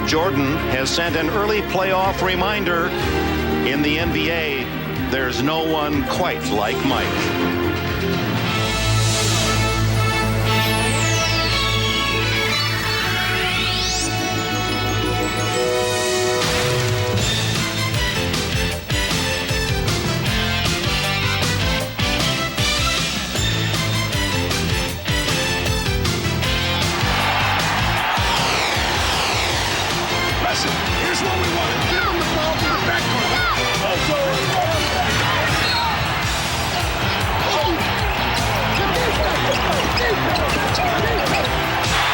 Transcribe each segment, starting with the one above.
Jordan has sent an early playoff reminder. In the NBA, there's no one quite like Mike. Here's what we want to give him the ball to the backcourt.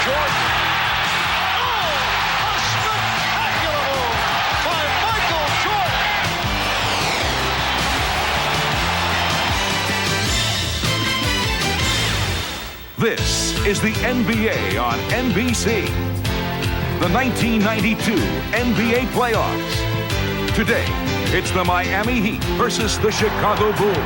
Jordan. Oh, a spectacular move by Michael Jordan. This is the NBA on NBC. The 1992 NBA playoffs. Today, it's the Miami Heat versus the Chicago Bulls.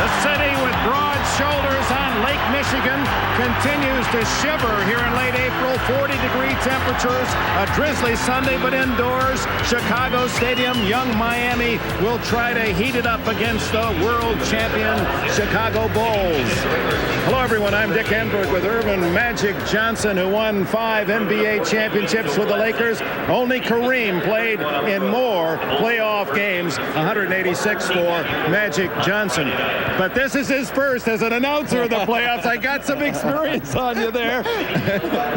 The city with broad shoulders on Lake Michigan continues to shiver here in late April. 40-degree temperatures, a drizzly Sunday, but indoors. Chicago Stadium, young Miami will try to heat it up against the world champion Chicago Bulls. Hello, everyone. I'm Dick Enberg with Irvin Magic Johnson, who won 5 NBA championships with the Lakers. Only Kareem played in more playoff games, 186 for Magic Johnson. But this is his first as an announcer of the playoffs. I got some experience on you there.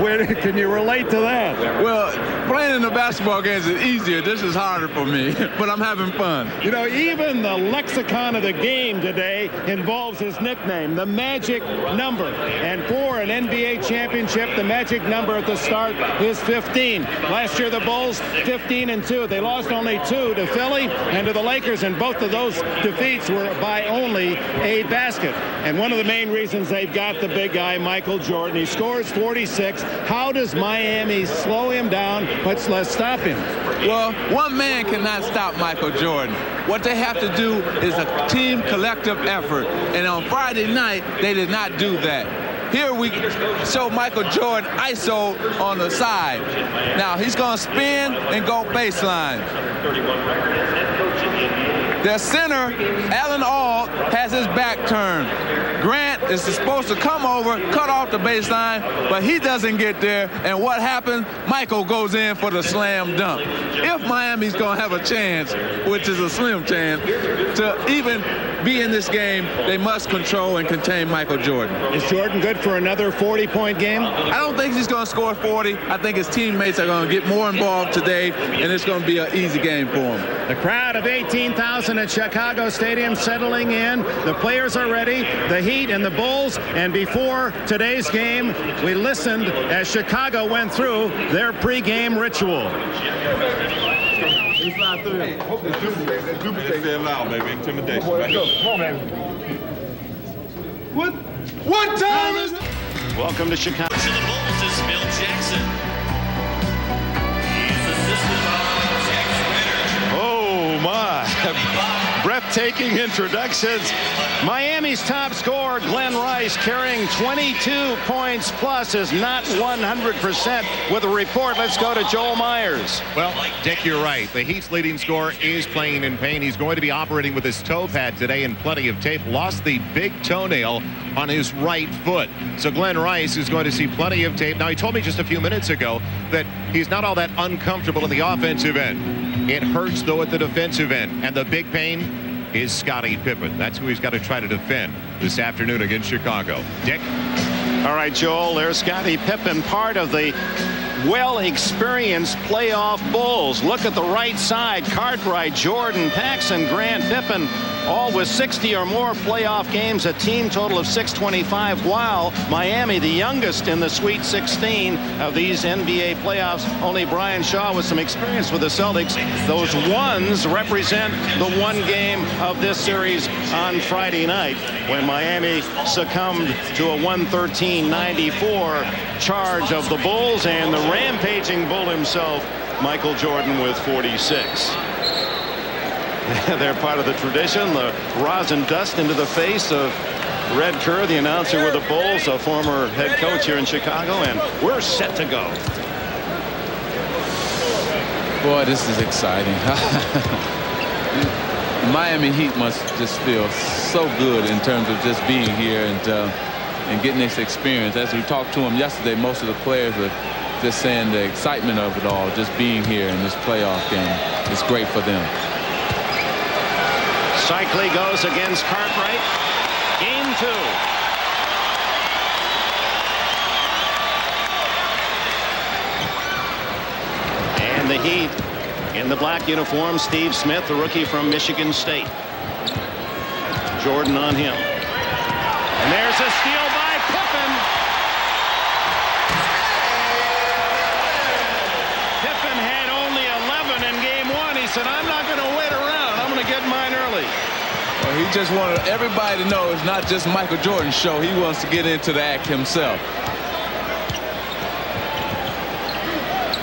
Where can you relate to that? Well, playing in the basketball games is easier. This is harder for me, but I'm having fun. You know, even the lexicon of the game today involves his nickname, the Magic Number. And for an NBA championship, the magic number at the start is 15. Last year, the Bulls, 15-2. They lost only 2 to Philly and to the Lakers, and both of those defeats were by only a basket. And one of the main reasons they've got the big guy, Michael Jordan. He scores 46. How does Miami slow him down, but let's stop him? Well, one man cannot stop Michael Jordan. What they have to do is a team collective effort. And on Friday night, they did not do that. Here we show Michael Jordan ISO on the side. Now he's going to spin and go baseline. Their center, Alan Auld, has his back turned. Grant is supposed to come over, cut off the baseline, but he doesn't get there. And what happens? Michael goes in for the slam dunk. If Miami's going to have a chance, which is a slim chance, to even be in this game, they must control and contain Michael Jordan. Is Jordan good for another 40-point game? I don't think he's going to score 40. I think his teammates are going to get more involved today, and it's going to be an easy game for him. The crowd of 18,000 at Chicago Stadium settling in. The players are ready, the Heat and the Bulls. And before today's game, we listened as Chicago went through their pregame ritual. It's not through. It's say it loud, baby. Intimidation. Come on, baby. What time is it? Welcome to Chicago. To the Bulls is Phil Jackson. He's assisted by Jackson Ritter. Oh, my. Breathtaking introductions. Miami's top scorer, Glenn Rice, carrying 22 points plus, is not 100% with a report. Let's go to Joel Myers. Well, Dick, you're right. The Heat's leading scorer is playing in pain. He's going to be operating with his toe pad today and plenty of tape. Lost the big toenail on his right foot. So Glenn Rice is going to see plenty of tape. Now, he told me just a few minutes ago that he's not all that uncomfortable at the offensive end. It hurts, though, at the defensive end. And the big pain is Scottie Pippen. That's who he's got to try to defend this afternoon against Chicago. Dick? All right, Joel, there's Scottie Pippen, part of the well-experienced playoff Bulls. Look at the right side. Cartwright, Jordan, Paxson, Grant, Pippen, all with 60 or more playoff games, a team total of 625, while Miami, the youngest in the Sweet 16 of these NBA playoffs. Only Brian Shaw with some experience with the Celtics. Those ones represent the one game of this series on Friday night when Miami succumbed to a 113-94 charge of the Bulls, and the rampaging Bull himself, Michael Jordan, with 46. They're part of the tradition, the rosin dust into the face of Red Kerr, the announcer with the Bulls, a former head coach here in Chicago, and we're set to go. Boy, this is exciting. Miami Heat must just feel so good in terms of just being here and getting this experience. As we talked to them yesterday, most of the players were just saying the excitement of it all, just being here in this playoff game, is great for them. Cycli goes against Cartwright. Game 2. And the Heat in the black uniform, Steve Smith, the rookie from Michigan State. Jordan on him. And there's a steal by Pippen. Pippen had only 11 in game 1. He said, I'm not going to wait around. I'm going to get mine early. Well, he just wanted everybody to know it's not just Michael Jordan's show. He wants to get into the act himself.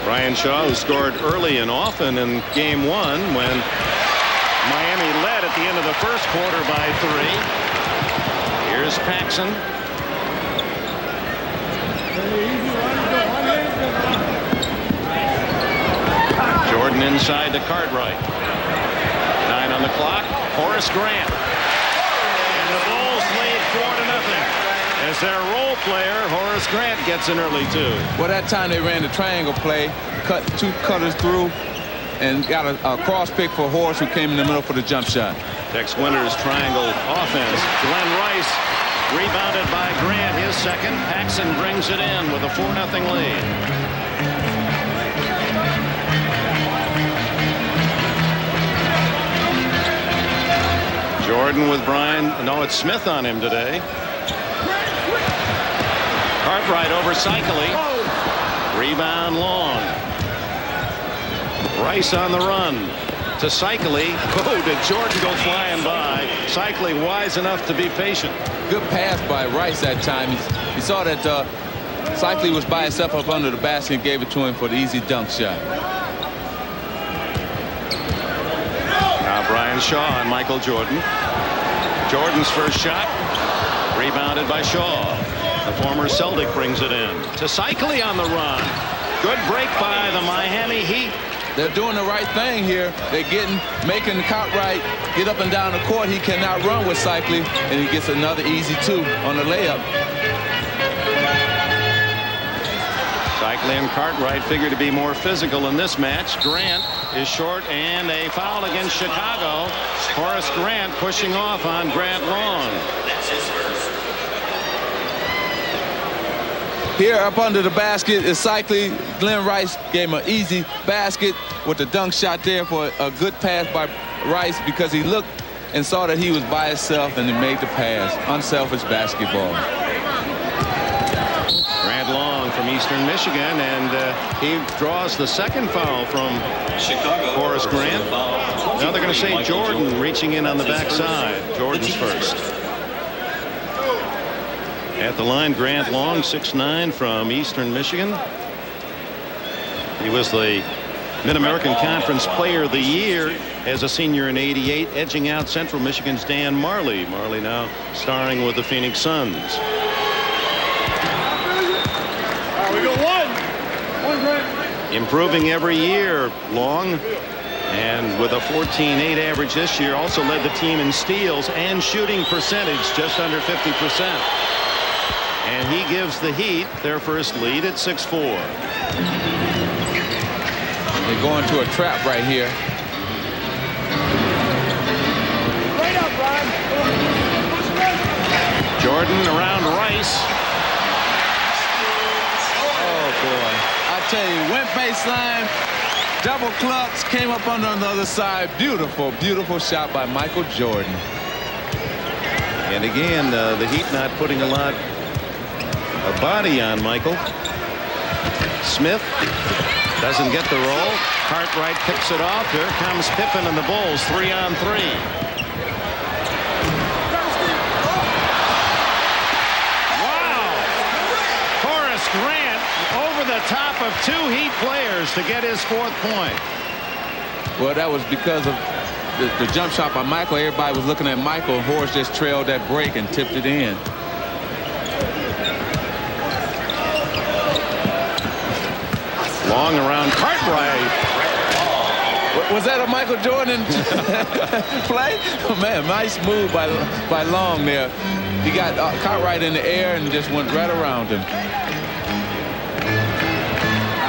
Brian Shaw, who scored early and often in game 1 when Miami led at the end of the first quarter by 3. Here's Paxson. Jordan inside to Cartwright. 9 on the clock. Horace Grant. And the Bulls lead 4-0. As their role player, Horace Grant gets in early too. Well, that time they ran the triangle play, cut 2 cutters through, and got a cross pick for Horace, who came in the middle for the jump shot. Tex Winter's triangle offense. Glenn Rice rebounded by Grant, his second. Paxson brings it in with a 4-0 lead. Jordan with Brian. No, it's Smith on him today. Cartwright over Cycli. Rebound Long. Rice on the run to Cycli. Oh, did Jordan go flying by? Cycli wise enough to be patient. Good pass by Rice that time. He saw that Cycli was by himself up under the basket and gave it to him for the easy dunk shot. Now Brian Shaw on Michael Jordan. Jordan's first shot. Rebounded by Shaw. The former Celtic brings it in to Cycli on the run. Good break by the Miami Heat. They're doing the right thing here. They're making Cartwright get up and down the court. He cannot run with Cycli, and he gets another easy 2 on the layup. Cycli and Cartwright figure to be more physical in this match. Grant is short, and a foul against Chicago. Horace Grant pushing off on Grant Long. That's his first. Here up under the basket is Cycli. Glenn Rice gave him an easy basket with the dunk shot there for a good pass by Rice, because he looked and saw that he was by himself and he made the pass. Unselfish basketball. Grant Long from Eastern Michigan, and he draws the second foul from Chicago. Horace Grant. Now they're going to say Jordan reaching in on the backside. Jordan's first. At the line, Grant Long, 6'9", from Eastern Michigan. He was the Mid-American Conference Player of the Year as a senior in '88, edging out Central Michigan's Dan Marley. Marley now starring with the Phoenix Suns. We got one. Grant. Improving every year, Long. And with a 14.8 average this year, also led the team in steals and shooting percentage, just under 50%. And he gives the Heat their first lead at 6-4. They're going to a trap right here. Right up, Brian. Jordan around Rice. Oh, boy. I tell you, went baseline, double clutch, came up on the other side. Beautiful, beautiful shot by Michael Jordan. And again, the Heat not putting a lot of body on Michael. Smith doesn't get the roll. Cartwright picks it off. Here comes Pippen and the Bulls, 3-on-3. Wow! Horace Grant over the top of 2 Heat players to get his 4th point. Well, that was because of the jump shot by Michael. Everybody was looking at Michael. Horace just trailed that break and tipped it in. Long around Cartwright. Was that a Michael Jordan play? Oh, man, nice move by Long there. He got Cartwright in the air and just went right around him.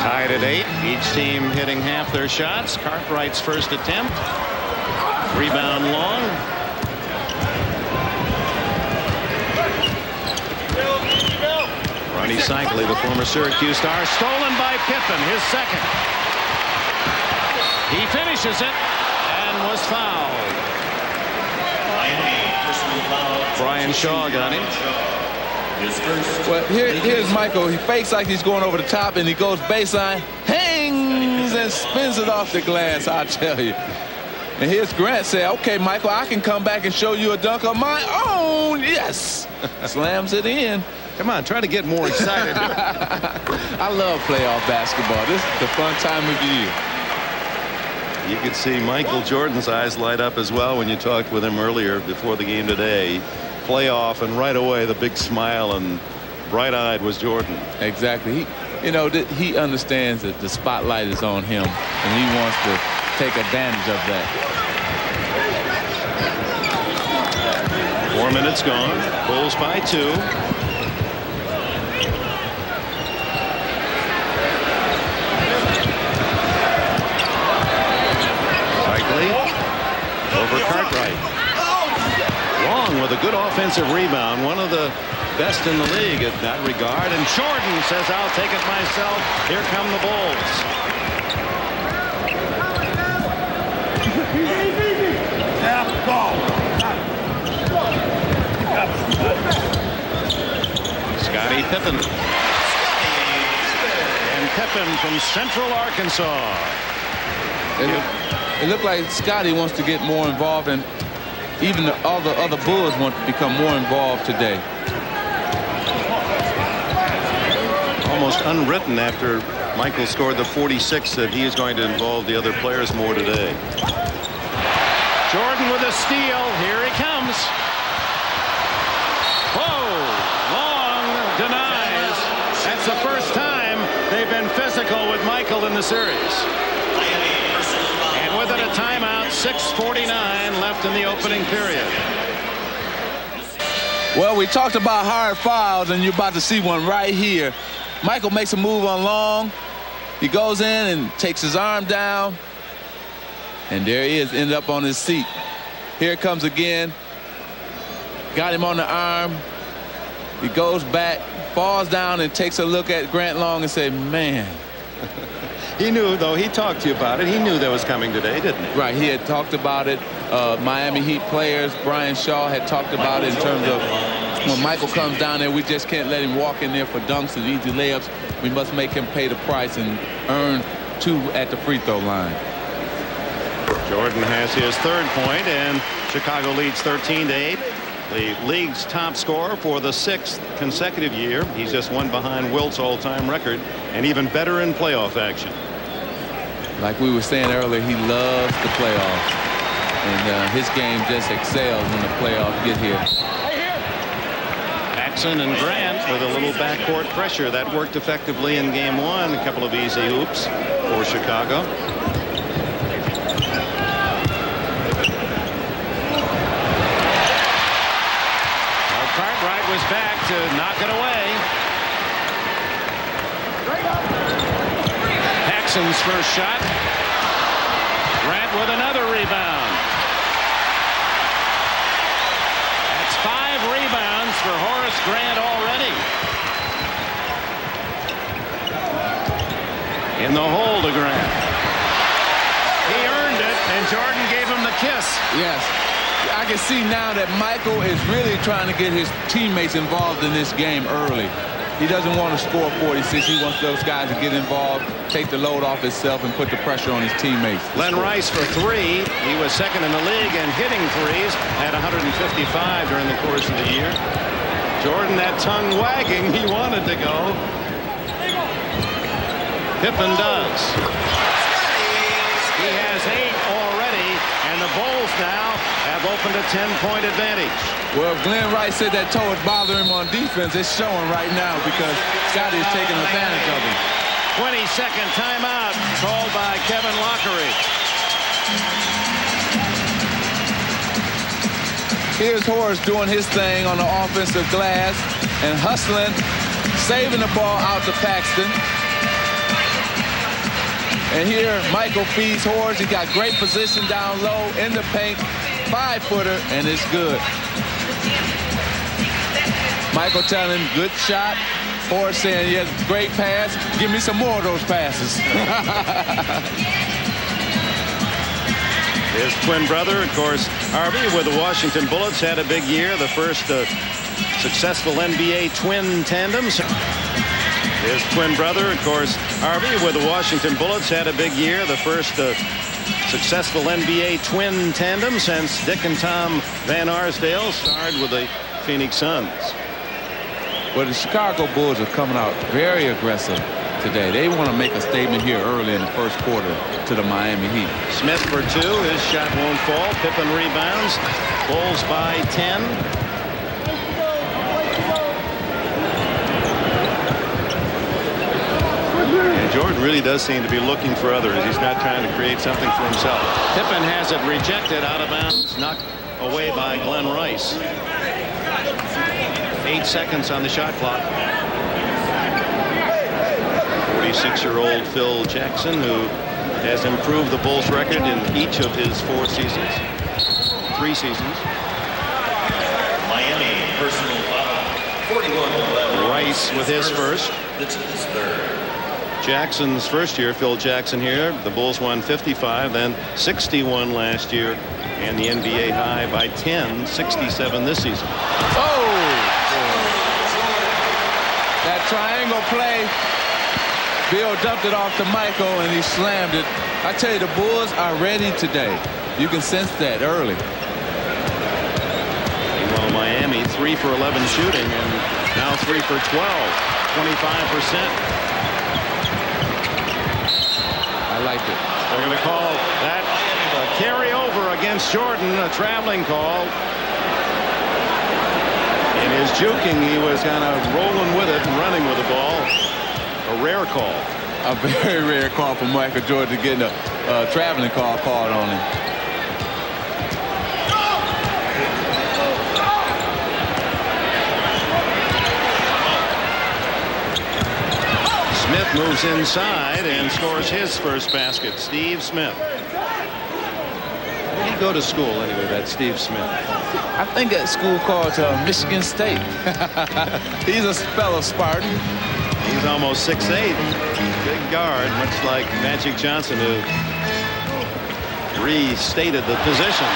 Tied at 8. Each team hitting half their shots. Cartwright's first attempt. Rebound Long. Ronnie Cycli, the former Syracuse star, stolen by Pippen, his second. He finishes it and was fouled. Brian Shaw got him. Well, here's Michael. He fakes like he's going over the top, and he goes baseline, hangs and spins it off the glass, I tell you. And here's Grant say, okay, Michael, I can come back and show you a dunk of my own. Yes. Slams it in. Come on, try to get more excited. I love playoff basketball. This is the fun time of year. You could see Michael Jordan's eyes light up as well when you talked with him earlier before the game today. Playoff, and right away the big smile and bright-eyed was Jordan. Exactly. He understands that the spotlight is on him, and he wants to take advantage of that. 4 minutes gone. Bulls by 2. Over Cartwright. Long with a good offensive rebound. One of the best in the league at that regard. And Jordan says, I'll take it myself. Here come the Bulls. Scottie Pippen. And Pippen from Central Arkansas. It looked like Scottie wants to get more involved, and even all the other Bulls want to become more involved today. Almost unwritten after Michael scored the 46 that he is going to involve the other players more today. Jordan with a steal. Here he comes. Whoa! Long denies. That's the first time they've been physical with Michael in the series. And with it a timeout, 6:49 left in the opening period. Well, we talked about hard fouls, and you're about to see one right here. Michael makes a move on Long. He goes in and takes his arm down. And there he is, ended up on his seat. Here it comes again. Got him on the arm. He goes back, falls down, and takes a look at Grant Long and said, man. He knew, though, he talked to you about it. He knew that was coming today, didn't he? Right, he had talked about it. Miami Heat players, Brian Shaw had talked about it in terms of when Michael comes down there, we just can't let him walk in there for dunks and easy layups. We must make him pay the price and earn 2 at the free throw line. Jordan has his third point, and Chicago leads 13-8. The league's top scorer for the 6th consecutive year. He's just one behind Wilt's all-time record, and even better in playoff action. Like we were saying earlier, he loves the playoffs, and his game just excels when the playoffs get here. Paxson and Grant with a little backcourt pressure that worked effectively in game 1. A couple of easy hoops for Chicago. Cartwright was back to knock it away. Paxson's first shot. Grant with another rebound. That's 5 rebounds for Horace Grant already. In the hole to Grant. He earned it, and Jordan gave him the kiss. Yes. I can see now that Michael is really trying to get his teammates involved in this game early. He doesn't want to score 46. He wants those guys to get involved, take the load off himself, and put the pressure on his teammates. Glenn Rice for 3. He was second in the league and hitting threes at 155 during the course of the year. Jordan, that tongue wagging, he wanted to go. Pippen does. He has 8 already, and the Bulls now have opened a 10-point advantage. Well, if Glenn Rice said that toe was bothering him on defense, it's showing right now because Scottie is taking advantage of him. 22nd timeout called by Kevin Lockery. Here's Horace doing his thing on the offensive glass and hustling, saving the ball out to Paxton. And here, Michael feeds Horace. He got great position down low in the paint. 5-footer, and it's good. Michael telling him, good shot. Horace saying, yes, great pass. Give me some more of those passes. His twin brother, of course, Harvey, with the Washington Bullets, had a big year. The first successful NBA twin tandems. His twin brother, of course, Harvey, with the Washington Bullets, had a big year. The first successful NBA twin tandem since Dick and Tom Van Arsdale starred with the Phoenix Suns. Well, the Chicago Bulls are coming out very aggressive today. They want to make a statement here early in the first quarter to the Miami Heat. Smith for 2. His shot won't fall. Pippen rebounds. Bulls by 10. And Jordan really does seem to be looking for others. He's not trying to create something for himself. Pippen has it rejected, out of bounds, knocked away by Glenn Rice. 8 seconds on the shot clock. 46-year-old Phil Jackson, who has improved the Bulls record in each of his 4 seasons. 3 seasons. Miami personal foul. 41-11. Rice with his first. This is his third. Jackson's first year, Phil Jackson here. The Bulls won 55, then 61 last year, and the NBA high by 10, 67 this season. Oh! That triangle play. Bill dumped it off to Michael, and he slammed it. I tell you, the Bulls are ready today. You can sense that early. Meanwhile, Miami 3 for 11 shooting, and now 3 for 12, 25%. I like it. They're going to call that a carryover against Jordan, a traveling call. In his juking, he was kind of rolling with it and running with the ball. A rare call. A very rare call for Michael Jordan to get a traveling call called on him. Smith moves inside and scores his first basket. Steve Smith. Where did he go to school anyway, that Steve Smith? I think at school called Michigan State. He's a fellow Spartan. He's almost 6'8". Big guard, much like Magic Johnson, who restated the position.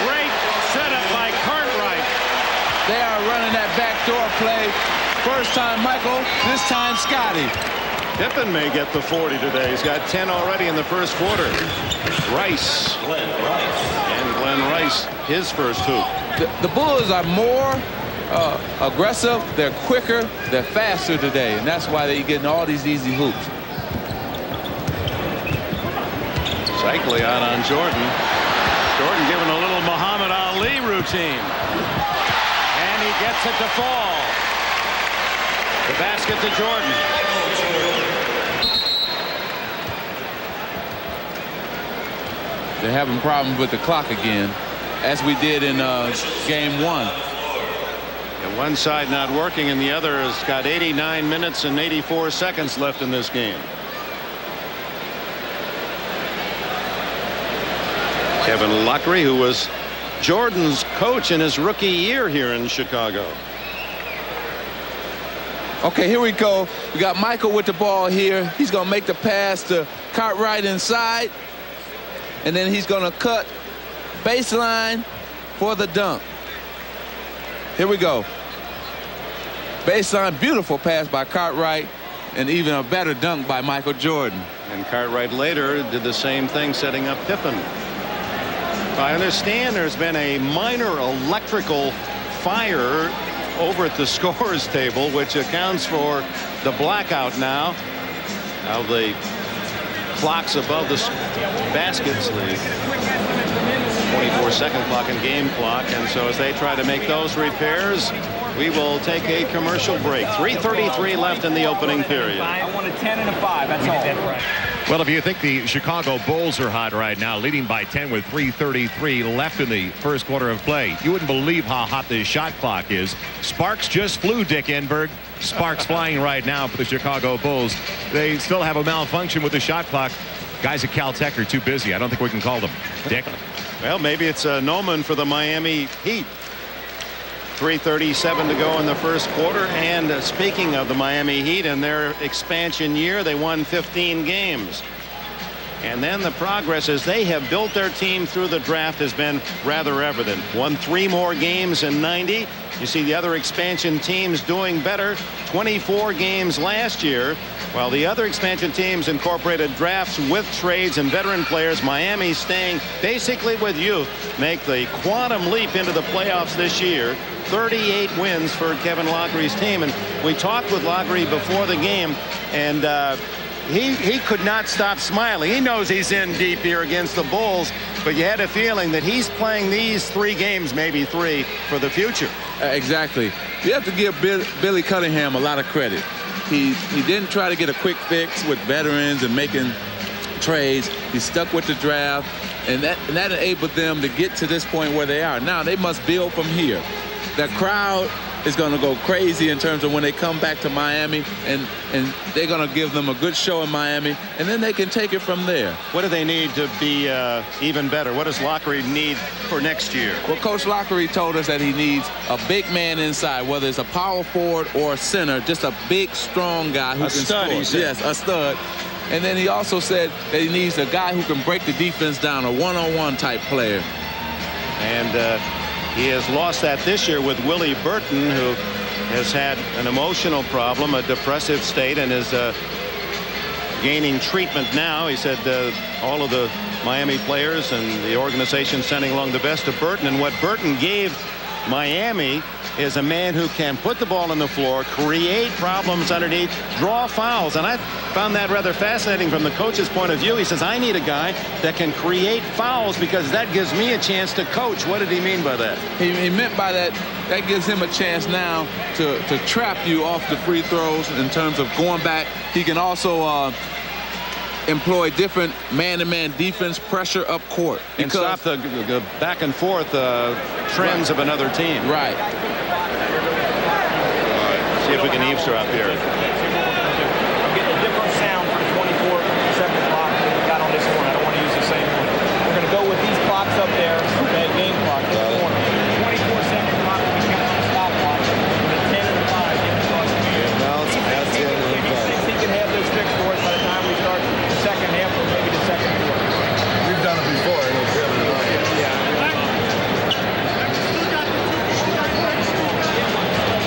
Great setup by Cartwright. They are running that backdoor play. First time Michael, this time Scotty. Pippen may get the 40 today. He's got 10 already in the first quarter. Rice. And Glenn Rice, his first hoop. The Bulls are more aggressive, they're quicker, they're faster today, and that's why they're getting all these easy hoops. Cycling out on Jordan. Jordan giving a little Muhammad Ali routine. And he gets it to fall. The basket to Jordan. They're having problems with the clock again, as we did in game 1. And one side not working, and the other has got 89 minutes and 84 seconds left in this game. Kevin Lockery, who was Jordan's coach in his rookie year here in Chicago. Okay, here we go. We got Michael with the ball here. He's going to make the pass to Cartwright inside. And then he's going to cut baseline for the dunk. Here we go. Baseline, beautiful pass by Cartwright, and even a better dunk by Michael Jordan. And Cartwright later did the same thing, setting up Pippen. I understand there's been a minor electrical fire over at the scores table, which accounts for the blackout now of the clocks above the baskets, the 24-second clock and game clock. And so as they try to make those repairs, we will take a commercial break. 3:33 left in the opening period. I want a 10 and a 5. That's all. Well, if you think the Chicago Bulls are hot right now, leading by 10 with 3:33 left in the first quarter of play, you wouldn't believe how hot this shot clock is. Sparks just flew, Dick Enberg. Sparks flying right now for the Chicago Bulls. They still have a malfunction with the shot clock. Guys at Caltech are too busy. I don't think we can call them. Dick? Well, maybe it's a no-man for the Miami Heat. 3:37 to go in the first quarter. And speaking of the Miami Heat and their expansion year, they won 15 games. And then the progress as they have built their team through the draft has been rather evident. Won 3 more games in 90. You see the other expansion teams doing better. 24 games last year. While the other expansion teams incorporated drafts with trades and veteran players, Miami staying basically with youth, make the quantum leap into the playoffs this year. 38 wins for Kevin Loughery's team. And we talked with Loughery before the game, and he could not stop smiling. He knows he's in deep here against the Bulls, but you had a feeling that he's playing these 3 games, maybe 3, for the future. Exactly. You have to give Billy Cunningham a lot of credit. He didn't try to get a quick fix with veterans and making trades. He stuck with the draft, and that enabled them to get to this point where they are. Now they must build from here. The crowd is going to go crazy in terms of when they come back to Miami, and they're going to give them a good show in Miami, and then they can take it from there. What do they need to be even better? What does Loughery need for next year? Well, Coach Loughery told us that he needs a big man inside, whether it's a power forward or a center, just a big, strong guy who can score. Yes, a stud. And then he also said that he needs a guy who can break the defense down, a one-on-one type player. And he has lost that this year with Willie Burton, who has had an emotional problem, a depressive state, and is gaining treatment now. He said all of the Miami players and the organization sending along the best of Burton. And what Burton gave Miami is a man who can put the ball on the floor, create problems underneath, draw fouls. And I found that rather fascinating from the coach's point of view. He says, I need a guy that can create fouls because that gives me a chance to coach. What did he mean by that? He meant by that gives him a chance now to trap you off the free throws in terms of going back. He can also employ different man-to-man defense, pressure up court. And stop the back and forth trends of another team. Right. See if we can eavesdrop here. I'm getting a different sound for the 24-7 clock that we got on this one. I don't want to use the same one. We're going to go with these clocks up there, okay, game clock, this corner. 24-7 clock that we got on the stopwatch. The 10 and the 5 getting across the field. He can have those fixed for us by the time we start the second half or maybe the second quarter. We've done it before, and it's really not.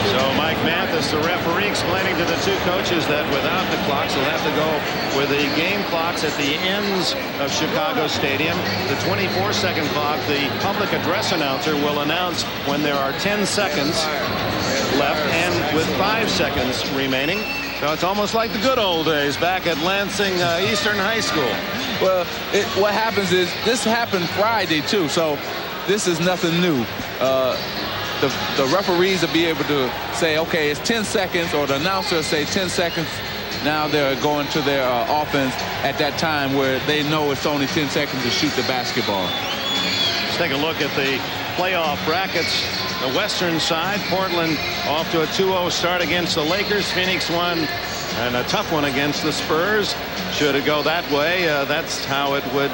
So Mike Mathis, the referee, explaining to the 2 coaches that without the clocks, they'll have to go with the game clocks at the ends of Chicago Stadium. The 24-second clock, the public address announcer will announce when there are 10 seconds left and with 5 seconds remaining. So it's almost like the good old days back at Lansing Eastern High School. Well, what happens is this happened Friday, too, so this is nothing new. The referees will be able to say, okay, it's 10 seconds, or the announcer will say 10 seconds. Now they're going to their offense at that time where they know it's only 10 seconds to shoot the basketball. Let's take a look at the playoff brackets. The western side, Portland off to a 2-0 start against the Lakers. Phoenix won, and a tough one against the Spurs. Should it go that way, that's how it would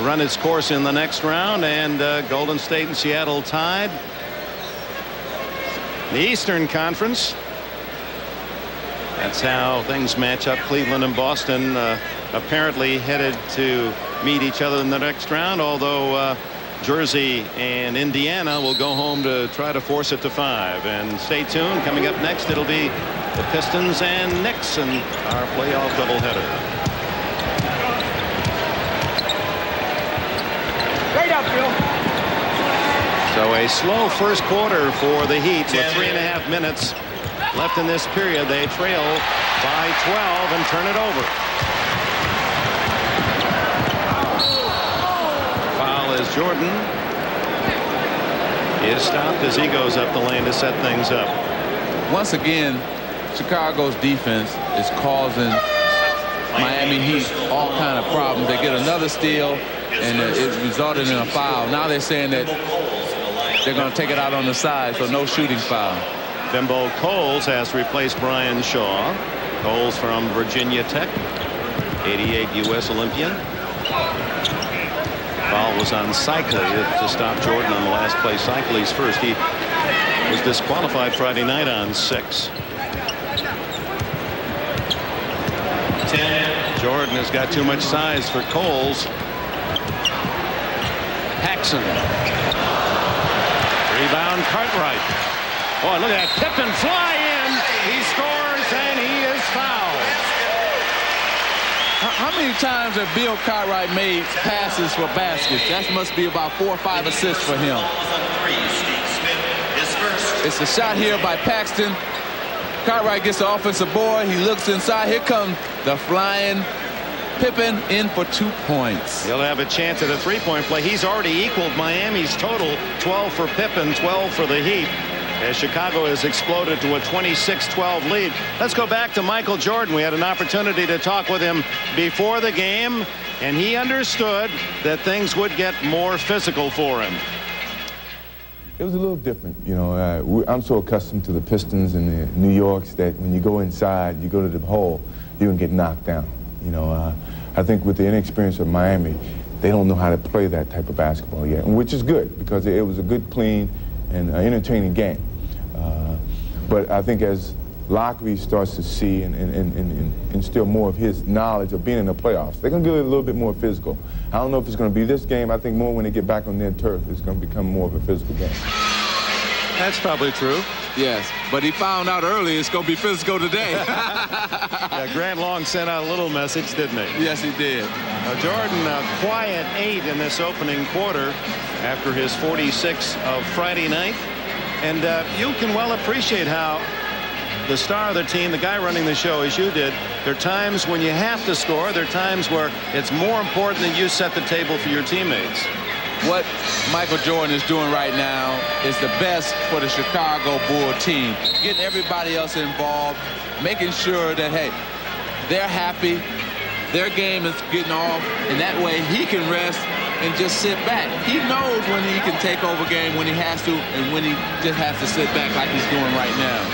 run its course in the next round. And Golden State and Seattle tied. The Eastern Conference, that's how things match up. Cleveland and Boston apparently headed to meet each other in the next round, although Jersey and Indiana will go home to try to force it to 5. And stay tuned. Coming up next, it'll be the Pistons and Knicks in our playoff doubleheader. Right up, Phil. So a slow first quarter for the Heat with 3.5 minutes left in this period. They trail by 12 and turn it over. Foul as Jordan is stopped as he goes up the lane to set things up. Once again, Chicago's defense is causing Miami Heat all kind of problems. They get another steal, and it resulted in a foul. Now they're saying that they're going to take it out on the side, so no shooting foul. Bimbo Coles has replaced Brian Shaw. Coles from Virginia Tech, 88 U.S. Olympian. Foul was on Cycli to stop Jordan on the last play. Cycli's first. He was disqualified Friday night on 6. Jordan has got too much size for Coles. Paxson. Rebound Cartwright. Boy, look at that. Pippen fly in. He scores and he is fouled. How many times have Bill Cartwright made passes for baskets? That must be about 4 or 5 assists for him. It's a shot here by Paxton. Cartwright gets the offensive board. He looks inside. Here comes the flying Pippen in for 2 points. He'll have a chance at a three-point play. He's already equaled Miami's total. 12 for Pippen, 12 for the Heat, as Chicago has exploded to a 26-12 lead. Let's go back to Michael Jordan. We had an opportunity to talk with him before the game, and he understood that things would get more physical for him. It was a little different, you know. I'm so accustomed to the Pistons and the New Yorks that when you go inside, you go to the hole, you can get knocked down. You know, I think with the inexperience of Miami, they don't know how to play that type of basketball yet, which is good because it was a good, clean, and entertaining game. But I think as Lockery starts to see and instill more of his knowledge of being in the playoffs, they're going to get a little bit more physical. I don't know if it's going to be this game. I think more when they get back on their turf, it's going to become more of a physical game. That's probably true. Yes, but he found out early it's going to be physical today. Yeah, Grant Long sent out a little message, didn't he? Yes, he did. Jordan, a quiet 8 in this opening quarter after his 46 of Friday night. And you can well appreciate how the star of the team, the guy running the show as you did, there are times when you have to score. There are times where it's more important that you set the table for your teammates. What Michael Jordan is doing right now is the best for the Chicago Bull team. Getting everybody else involved, making sure that, hey, they're happy, their game is getting off, and that way he can rest and just sit back. He knows when he can take over game, when he has to, and when he just has to sit back like he's doing right now.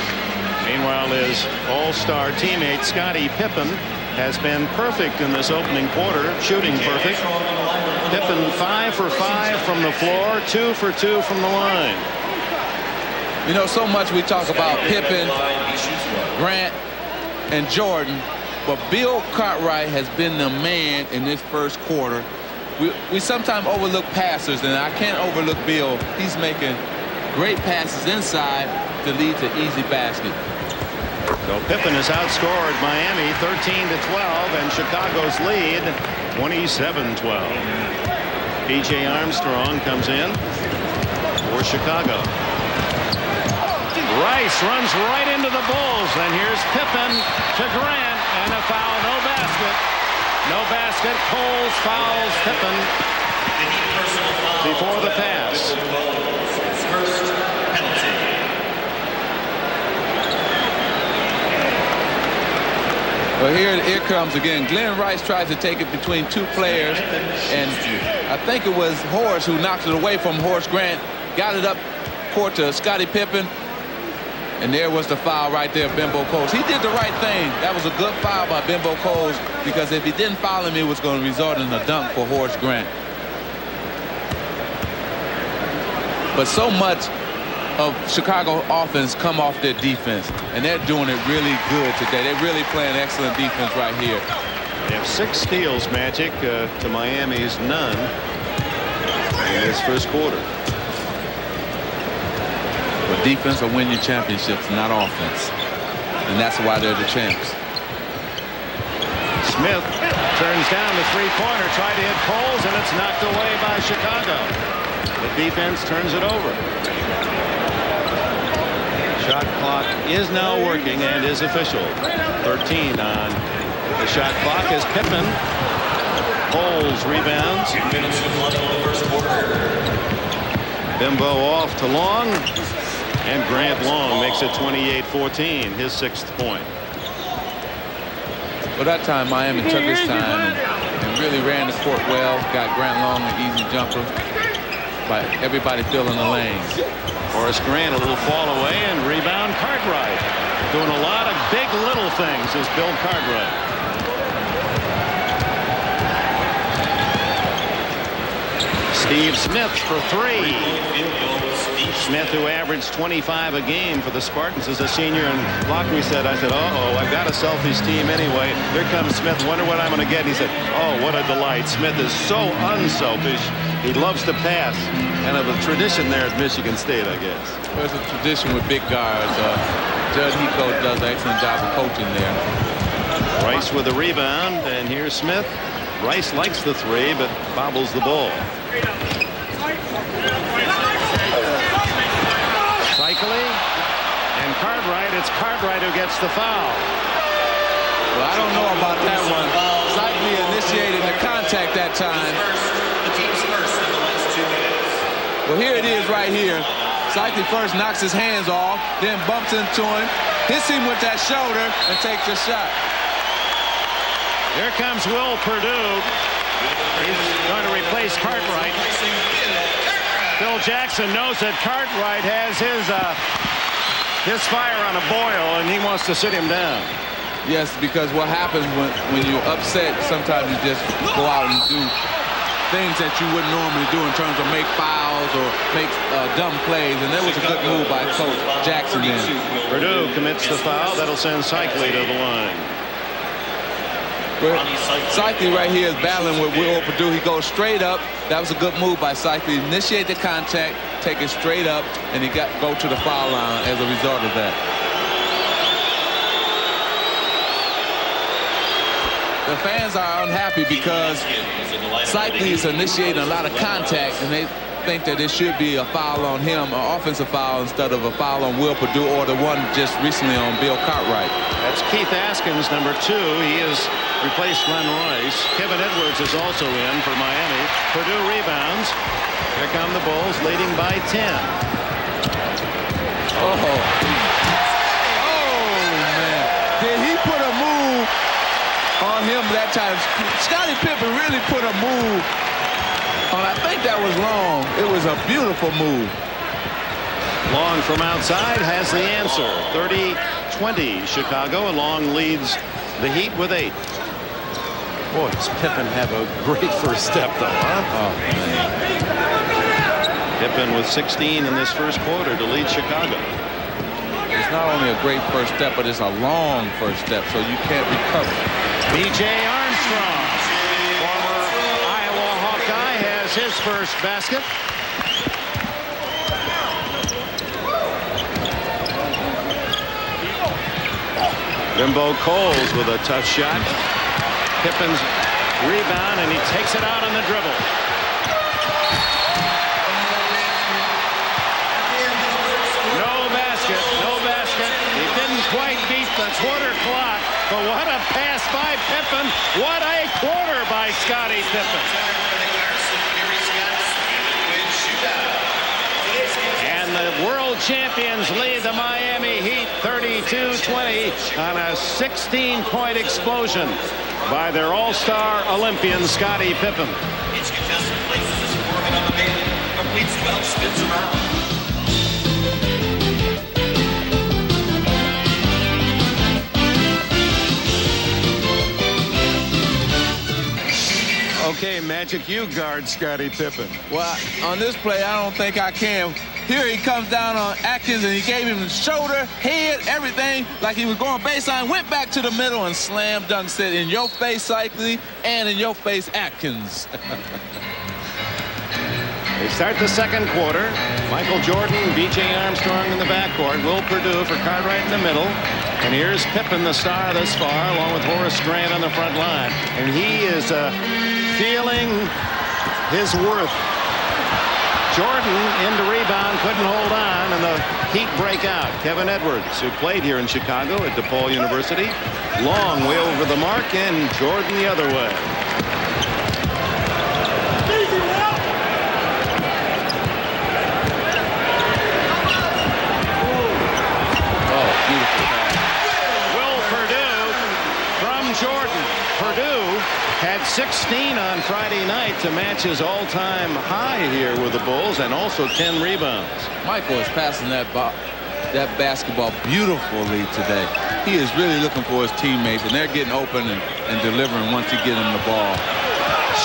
Meanwhile, his all-star teammate, Scottie Pippen, has been perfect in this opening quarter, shooting perfect. Pippen 5 for 5 from the floor, 2 for 2 from the line. You know, so much we talk about Pippen, Grant, and Jordan, but Bill Cartwright has been the man in this first quarter. We sometimes overlook passers, and I can't overlook Bill. He's making great passes inside to lead to easy basket. So Pippen has outscored Miami 13-12, and Chicago's lead 27-12. P.J. Armstrong comes in for Chicago. Rice runs right into the Bulls, and here's Pippen to Grant, and a foul, no basket. No basket. Coles fouls Pippen before the pass. Well, here comes again. Glenn Rice tries to take it between two players, and I think it was Horace who knocked it away from Horace Grant, got it up court to Scottie Pippen, and there was the foul right there, Bimbo Coles. He did the right thing. That was a good foul by Bimbo Coles, because if he didn't foul him, it was going to result in a dunk for Horace Grant. But so much of Chicago offense come off their defense, and they're doing it really good today. They're really playing excellent defense right here. They have 6 steals, Magic, to Miami's none in this first quarter. But defense will win you championships, not offense. And that's why they're the champs. Smith turns down the three-pointer, tried to hit Coles, and it's knocked away by Chicago. The defense turns it over. Shot clock is now working and is official. 13 on the shot clock as Pippen. Coles rebounds. Bimbo off to Long. And Grant Long makes it 28-14, his 6th point. Well, that time Miami took his time and really ran the court well. Got Grant Long an easy jumper. But everybody filling the lanes. Horace Grant, a little fall away and rebound Cartwright. Doing a lot of big little things is Bill Cartwright. Steve Smith for three. Smith, who averaged 25 a game for the Spartans as a senior, and Lockery said, I said, uh-oh, I've got a selfish team anyway. Here comes Smith. Wonder what I'm going to get. And he said, oh, what a delight. Smith is so unselfish. He loves to pass. Kind of a tradition there at Michigan State, I guess. There's a tradition with big guards. Judd Heathcote does an excellent job of coaching there. Rice with a rebound, and here's Smith. Rice likes the three, but bobbles the ball. Cycling, and Cartwright. It's Cartwright who gets the foul. Well, I don't know about that one. Cycling initiated the contact that time. Well, here it is right here. Cycling first knocks his hands off, then bumps into him, hits him with that shoulder, and takes a shot. Here comes Will Perdue. He's going to replace Cartwright. Phil Jackson knows that Cartwright has his fire on a boil, and he wants to sit him down. Yes, because what happens when you're upset, sometimes you just go out and do things that you wouldn't normally do in terms of make fouls or make dumb plays, and that was a good move by Coach Jackson then. Perdue commits the foul. That'll send Cycli to the line. Cycli right here is battling with Will Perdue. He goes straight up. That was a good move by Cycli. Initiate the contact, take it straight up, and he go to the foul line as a result of that. The fans are unhappy because Cycli is initiating a lot of contact, and they think that it should be a foul on him, an offensive foul, instead of a foul on Will Perdue or the one just recently on Bill Cartwright. That's Keith Askins, number 2. He has replaced Glenn Rice. Kevin Edwards is also in for Miami. Perdue rebounds. Here come the Bulls, leading by 10. Oh, man. Did he put a move on him that time? Scottie Pippen really put a move on. I think that was Long. It was a beautiful move. Long from outside has the answer. 30-20 Chicago, and Long leads the Heat with 8. Boy, does Pippen have a great first step, though, huh? Oh, man. Pippen with 16 in this first quarter to lead Chicago. It's not only a great first step, but it's a long first step, so you can't recover. B.J. Armstrong, former Iowa Hawkeye, has his first basket. Bimbo Coles with a tough shot. Pippen's rebound, and he takes it out on the dribble. No basket, no basket. He didn't quite beat the quarter clock, but what a pass by Pippen. What a quarter by Scottie Pippen. And the world champions lead the Miami Heat 32-20 on a 16-point explosion by their all-star Olympian Scottie Pippen. Each contestant places his forehead on the baby, completes 12 spins around. Okay, Magic, you guard Scottie Pippen. Well, on this play, I don't think I can. Here he comes down on Atkins, and he gave him the shoulder, head, everything, like he was going baseline, went back to the middle and slam dunk, said, in your face, Cycli, and in your face, Atkins. They start the second quarter. Michael Jordan, B.J. Armstrong in the backcourt. Will Perdue for Cartwright in the middle. And here's Pippen, the star thus far, along with Horace Grant on the front line. And he is feeling his worth. Jordan into rebound, couldn't hold on, and the Heat break out. Kevin Edwards, who played here in Chicago at DePaul University. Long way over the mark, and Jordan the other way. Will Perdue from Jordan. Jordan. Purdue had 16 on Friday night to match his all-time high here with the Bulls, and also 10 rebounds. Michael is passing that basketball beautifully today. He is really looking for his teammates, and they're getting open and delivering once he gets them the ball.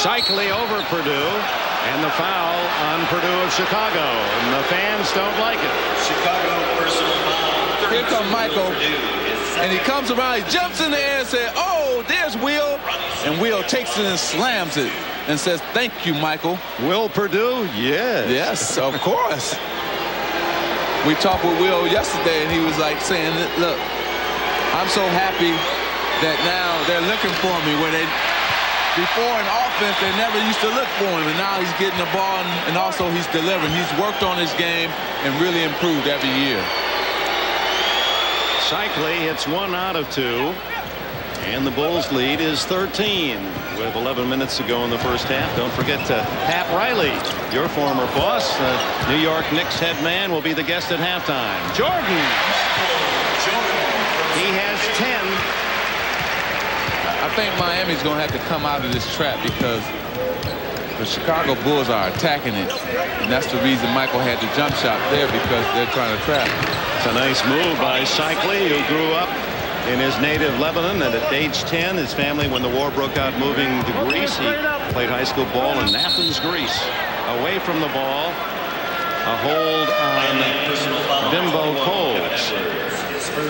Cycling over Purdue, and the foul on Purdue of Chicago, and the fans don't like it. Chicago personal foul. Here comes Michael, and he comes around, he jumps in the air and says, oh, there's Will, and Will takes it and slams it and says, thank you, Michael. Will Purdue? Yes. Yes, of course. We talked with Will yesterday, and he was like saying, look, I'm so happy that now they're looking for me, where they, before in offense, they never used to look for him, and now he's getting the ball, and also he's delivering. He's worked on his game and really improved every year. Cycling hits 1 out of 2, and the Bulls lead is 13 with 11 minutes to go in the first half. Don't forget Pat Riley, your former boss, New York Knicks head man, will be the guest at halftime. Jordan. He has 10. I think Miami's going to have to come out of this trap because the Chicago Bulls are attacking it, and that's the reason Michael had the jump shot there, because they're trying to trap. It's a nice move by Cycling, who grew up in his native Lebanon, and at age 10, his family, when the war broke out, moving to Greece. He played high school ball in Athens, Greece. Away from the ball, a hold on Bimbo Coles.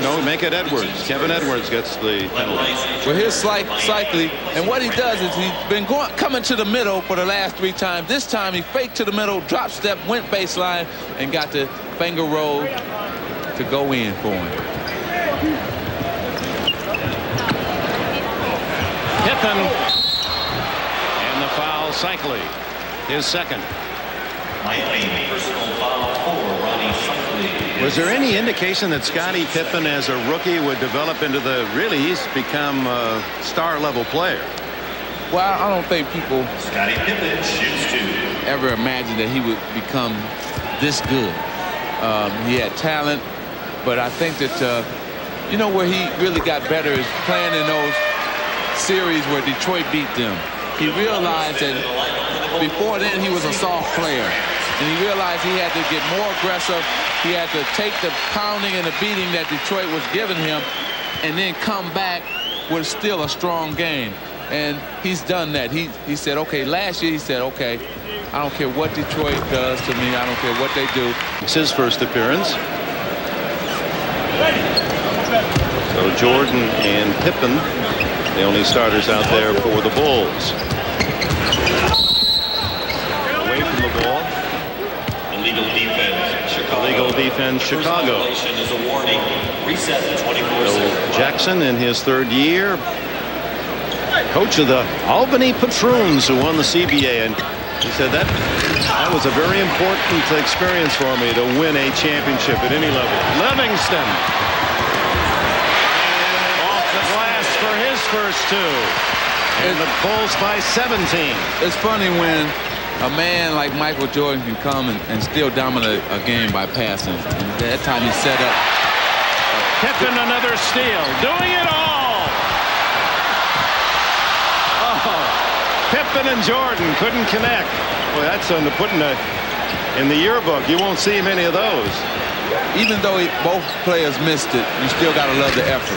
No, make it Edwards. Kevin Edwards gets the penalty. Well, here's Cycling, and what he does is he's been coming to the middle for the last 3 times. This time he faked to the middle, drop step, went baseline, and got the finger roll to go in for him. Pippen, and the foul, Cycling, his second. Miami personal foul for Ronnie Cycling. Was there any indication that Scottie Pippen as a rookie would develop into he's become a star-level player? Well, I don't think people Scottie Pippen shoots 2. ever imagined that he would become this good. He had talent, but I think that, where he really got better is playing in those series where Detroit beat them. He realized that before then he was a soft player, and he realized he had to get more aggressive. He had to take the pounding and the beating that Detroit was giving him and then come back with still a strong game. And he's done that. He said, okay, last year he said, okay, I don't care what Detroit does to me. I don't care what they do. It's his first appearance. So Jordan and Pippen, the only starters out there for the Bulls. Away from the ball. Illegal defense, Chicago. Illegal defense, Chicago. Is a warning. Reset 24/7. Jackson in his 3rd year. Coach of the Albany Patroons, who won the CBA, and he said that was a very important experience for me to win a championship at any level. Livingston off the glass for his first 2, and the Bulls by 17. It's funny when a man like Michael Jordan can come and still dominate a game by passing. And that time he set up. Pippen, another steal, doing it all. Pippen and Jordan couldn't connect. Well, that's on the in the yearbook. You won't see many of those. Even though both players missed it, you still got to love the effort.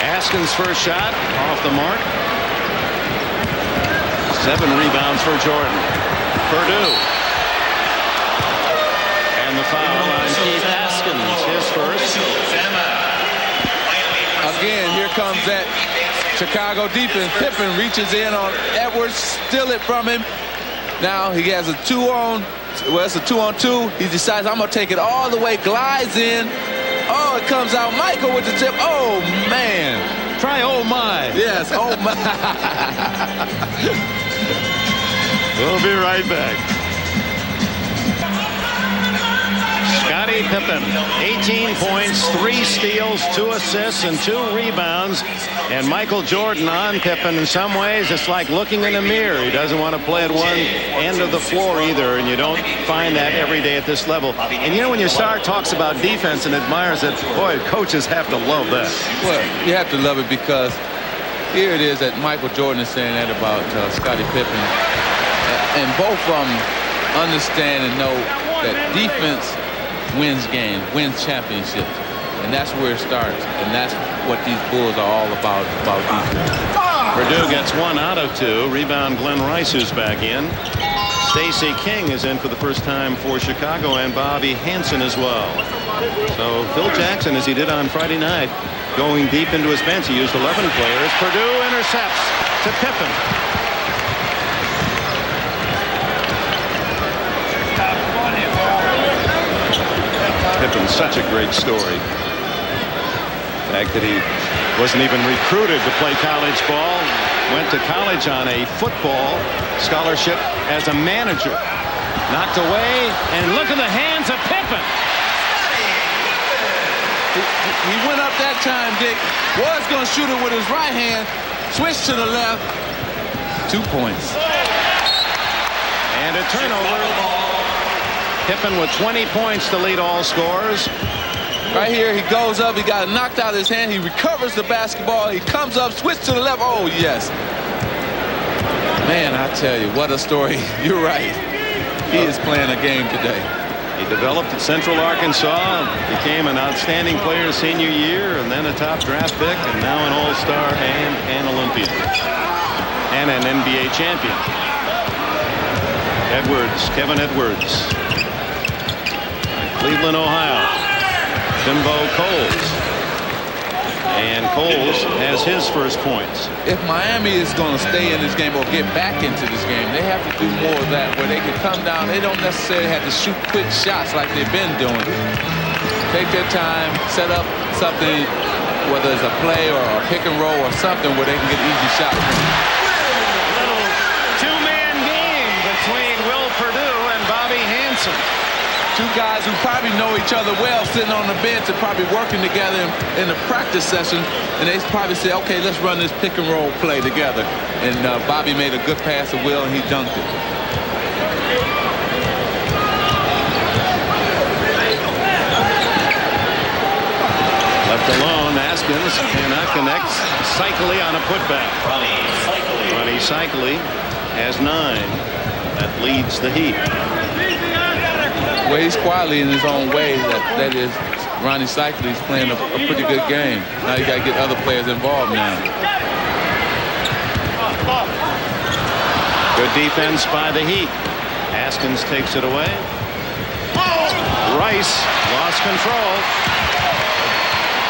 Haskins' first shot off the mark. 7 rebounds for Jordan. Purdue. And the foul on Keith Haskins, his first. Again, here comes that Chicago defense. Pippen reaches in on Edwards, steal it from him. Now he has a 2-on. Well, it's a 2-on-2. He decides, I'm going to take it all the way, glides in. Oh, it comes out. Michael with the tip. Oh, man. Try oh my. Yes, oh my. We'll be right back. Scottie Scottie Pippen, 18 points, 3 steals, 2 assists, and 2 rebounds. And Michael Jordan on Pippen. In some ways, it's like looking in a mirror. He doesn't want to play at one end of the floor either, and you don't find that every day at this level. And you know, when your star talks about defense and admires it, boy, coaches have to love that. Well, you have to love it because here it is that Michael Jordan is saying that about Scottie Pippen. And both of them understand and know that defense wins games, wins championships. And that's where it starts. And that's what these Bulls are all about defense. Purdue gets 1 out of 2. Rebound Glenn Rice, who's back in. Stacey King is in for the first time for Chicago, and Bobby Hansen as well. So Phil Jackson, as he did on Friday night, going deep into his bench. He used 11 players. Purdue intercepts to Pippen. Pippen's such a great story. The fact that he wasn't even recruited to play college ball, went to college on a football scholarship as a manager. Knocked away, and look at the hands of Pippen. He went up that time, Dick. Was going to shoot it with his right hand. Switched to the left. 2 points. And a turnover. Pippen with 20 points to lead all scorers. Right here, he goes up. He got it knocked out of his hand. He recovers the basketball. He comes up, switch to the left. Oh, yes. Man, I tell you, what a story. You're right. He is playing a game today. He developed at Central Arkansas, became an outstanding player senior year, and then a top draft pick, and now an all-star and an Olympian. And an NBA champion. Edwards, Kevin Edwards. Cleveland, Ohio. Jimbo Coles. And Coles has his first points. If Miami is going to stay in this game or get back into this game, they have to do more of that where they can come down. They don't necessarily have to shoot quick shots like they've been doing. Take their time, set up something, whether it's a play or a pick and roll or something where they can get easy shots. Little two-man game between Will Perdue and Bobby Hansen. Two guys who probably know each other well, sitting on the bench and probably working together in the practice session. And they probably say, okay, let's run this pick and roll play together. And Bobby made a good pass to Will, and he dunked it. Left alone, Askins cannot connect. Cycli on a putback. Ronnie Cycli has 9. That leads the Heat. Well, he's quietly in his own way. That is, Ronnie Cycli is playing a pretty good game. Now you got to get other players involved now. Good defense by the Heat. Askins takes it away. Rice lost control.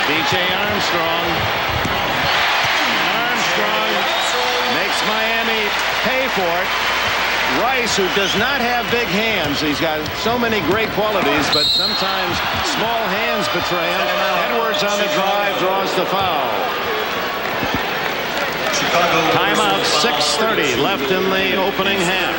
B.J. Armstrong. Armstrong makes Miami pay for it. Rice, who does not have big hands. He's got so many great qualities, but sometimes small hands betray him. Edwards on the drive draws the foul. Timeout, 6:30 left in the opening half.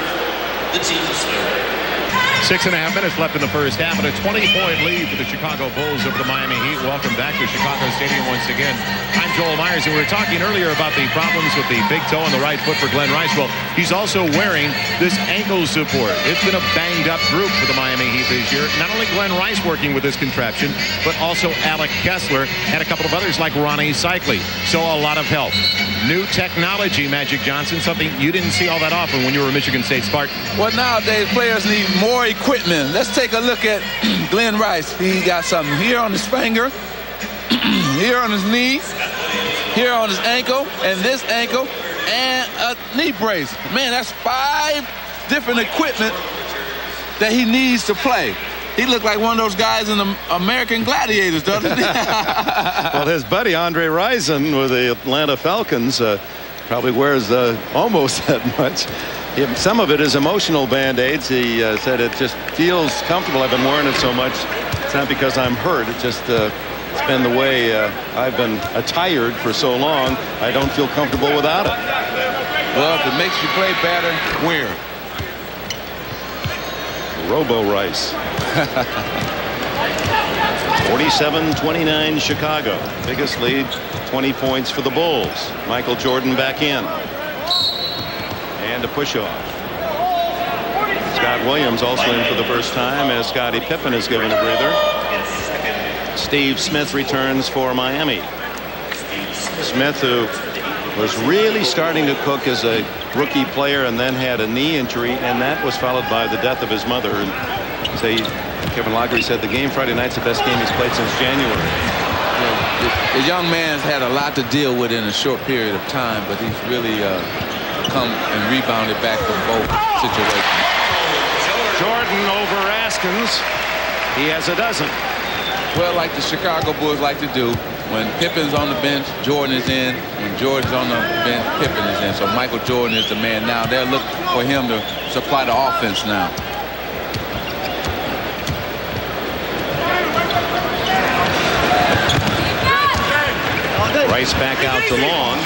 6.5 minutes left in the first half, and a 20-point lead for the Chicago Bulls over the Miami Heat. Welcome back to Chicago Stadium once again. I'm Joel Myers, and we were talking earlier about the problems with the big toe on the right foot for Glenn Rice. Well, he's also wearing this ankle support. It's been a banged-up group for the Miami Heat this year. Not only Glenn Rice working with this contraption, but also Alec Kessler and a couple of others like Ronnie Cycli. So a lot of help. New technology, Magic Johnson, something you didn't see all that often when you were a Michigan State Spartan. Well, nowadays players need more equipment. Let's take a look at Glenn Rice. He got something here on his finger, here on his knee, here on his ankle, and this ankle, and a knee brace. Man, that's 5 different equipment that he needs to play. He looked like one of those guys in the American Gladiators, doesn't he? Well, his buddy Andre Rison with the Atlanta Falcons probably wears almost that much. Some of it is emotional Band-Aids. He said it just feels comfortable. I've been wearing it so much. It's not because I'm hurt. It just it's been the way I've been attired for so long. I don't feel comfortable without it. Well, if it makes you play better, wear it. Robo Rice. 47-29 Chicago. Biggest lead, 20 points for the Bulls. Michael Jordan back in. And a push off. Scott Williams also in for the first time as Scottie Pippen is given a breather. Steve Smith returns for Miami. Smith, who was really starting to cook as a rookie player and then had a knee injury, and that was followed by the death of his mother. And say Kevin Lockery said the game Friday night's the best game he's played since January. The young man's had a lot to deal with in a short period of time, but he's really come and rebounded back from both situations. Jordan over Askins. He has a dozen. Well, like the Chicago Bulls like to do, when Pippen's on the bench, Jordan is in. When Jordan's on the bench, Pippen is in. So Michael Jordan is the man now. They're looking for him to supply the offense now. Rice back out to Long.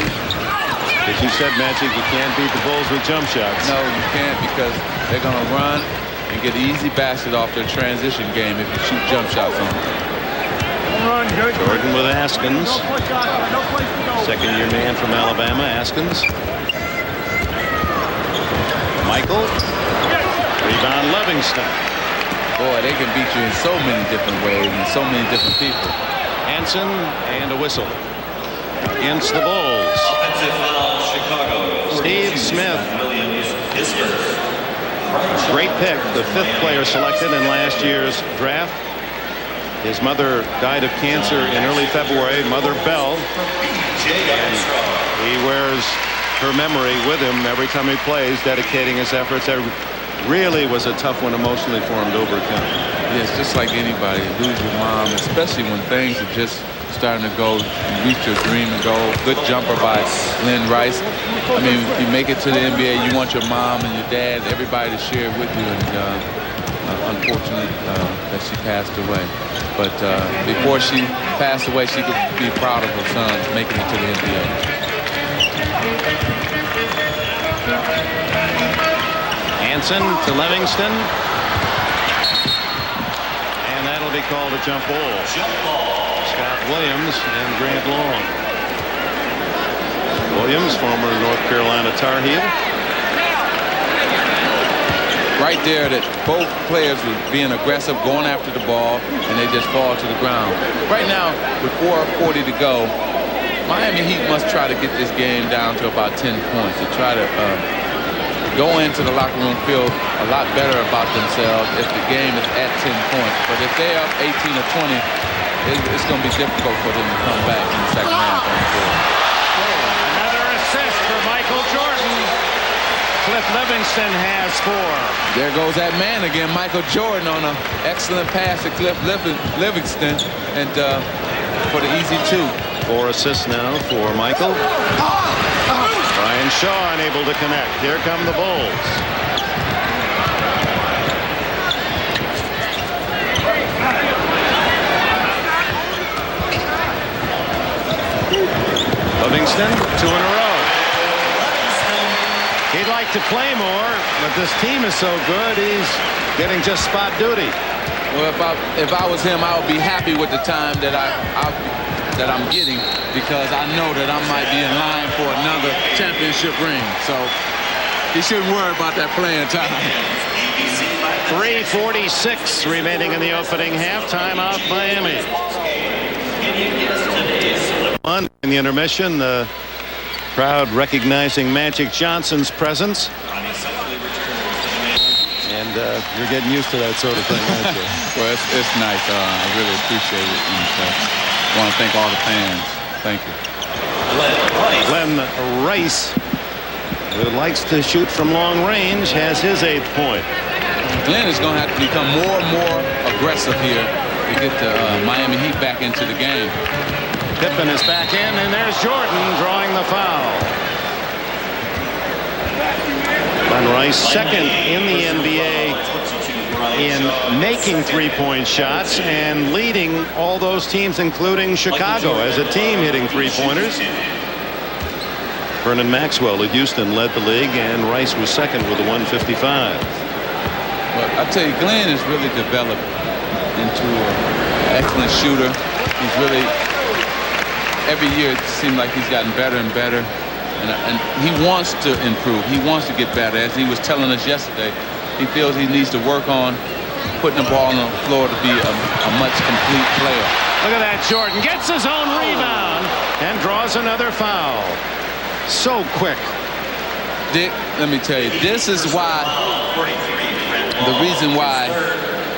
As you said, Magic, you can't beat the Bulls with jump shots. No, you can't, because they're going to run and get an easy basket off their transition game if you shoot jump shots on them. Jordan with Askins. Second-year man from Alabama, Askins. Michael. Rebound Livingston. Boy, they can beat you in so many different ways and so many different people. Hansen and a whistle against the Bulls. Steve Smith. Great pick, the 5th player selected in last year's draft. His mother died of cancer in early February, Mother Bell. And he wears her memory with him every time he plays, dedicating his efforts. It really was a tough one emotionally for him to overcome. Yes, just like anybody, lose your mom, especially when things are just starting to go, reach your dream and goal. Good jumper by Glenn Rice. I mean, you make it to the NBA, you want your mom and your dad, everybody to share with you, and unfortunate that she passed away. But before she passed away, she could be proud of her sons making it to the NBA. Hansen to Livingston. And that'll be called a jump ball. Scott Williams and Grant Long. Williams, former North Carolina Tar Heel. Right there, that both players were being aggressive, going after the ball, and they just fall to the ground. Right now, with 4:40 to go, Miami Heat must try to get this game down to about 10 points to try to go into the locker room feel a lot better about themselves if the game is at 10 points. But if they're up 18 or 20, it's going to be difficult for them to come back in the second half. Another assist for Michael Jordan. Cliff Livingston has 4. There goes that man again, Michael Jordan, on an excellent pass to Cliff Livingston, and for the easy 2. 4 assists now for Michael. Brian Shaw unable to connect. Here come the Bulls. Livingston, 2 in a row. He'd like to play more, but this team is so good, he's getting just spot duty. Well, if I was him, I would be happy with the time that I'm getting, because I know that I might be in line for another championship ring. So he shouldn't worry about that playing time. 3:46 remaining in the opening half. Timeout, Miami. In the intermission, the crowd recognizing Magic Johnson's presence. And you're getting used to that sort of thing, aren't you? Well, it's nice. I really appreciate it. And I want to thank all the fans. Thank you. Glenn Rice, who likes to shoot from long range, has his 8th point. Glenn is going to have to become more and more aggressive here to get the Miami Heat back into the game. Pippen is back in, and there's Jordan drawing the foul. Glenn Rice, second in the NBA in making three-point shots and leading all those teams, including Chicago, as a team hitting three-pointers. Vernon Maxwell of Houston led the league, and Rice was second with a 155. Well, I tell you, Glenn has really developed into an excellent shooter. He's really, every year it seems like he's gotten better and better. And he wants to improve. He wants to get better. As he was telling us yesterday, he feels he needs to work on putting the ball on the floor to be a much complete player. Look at that. Jordan gets his own rebound and draws another foul. So quick. Dick, let me tell you, this is why, the reason why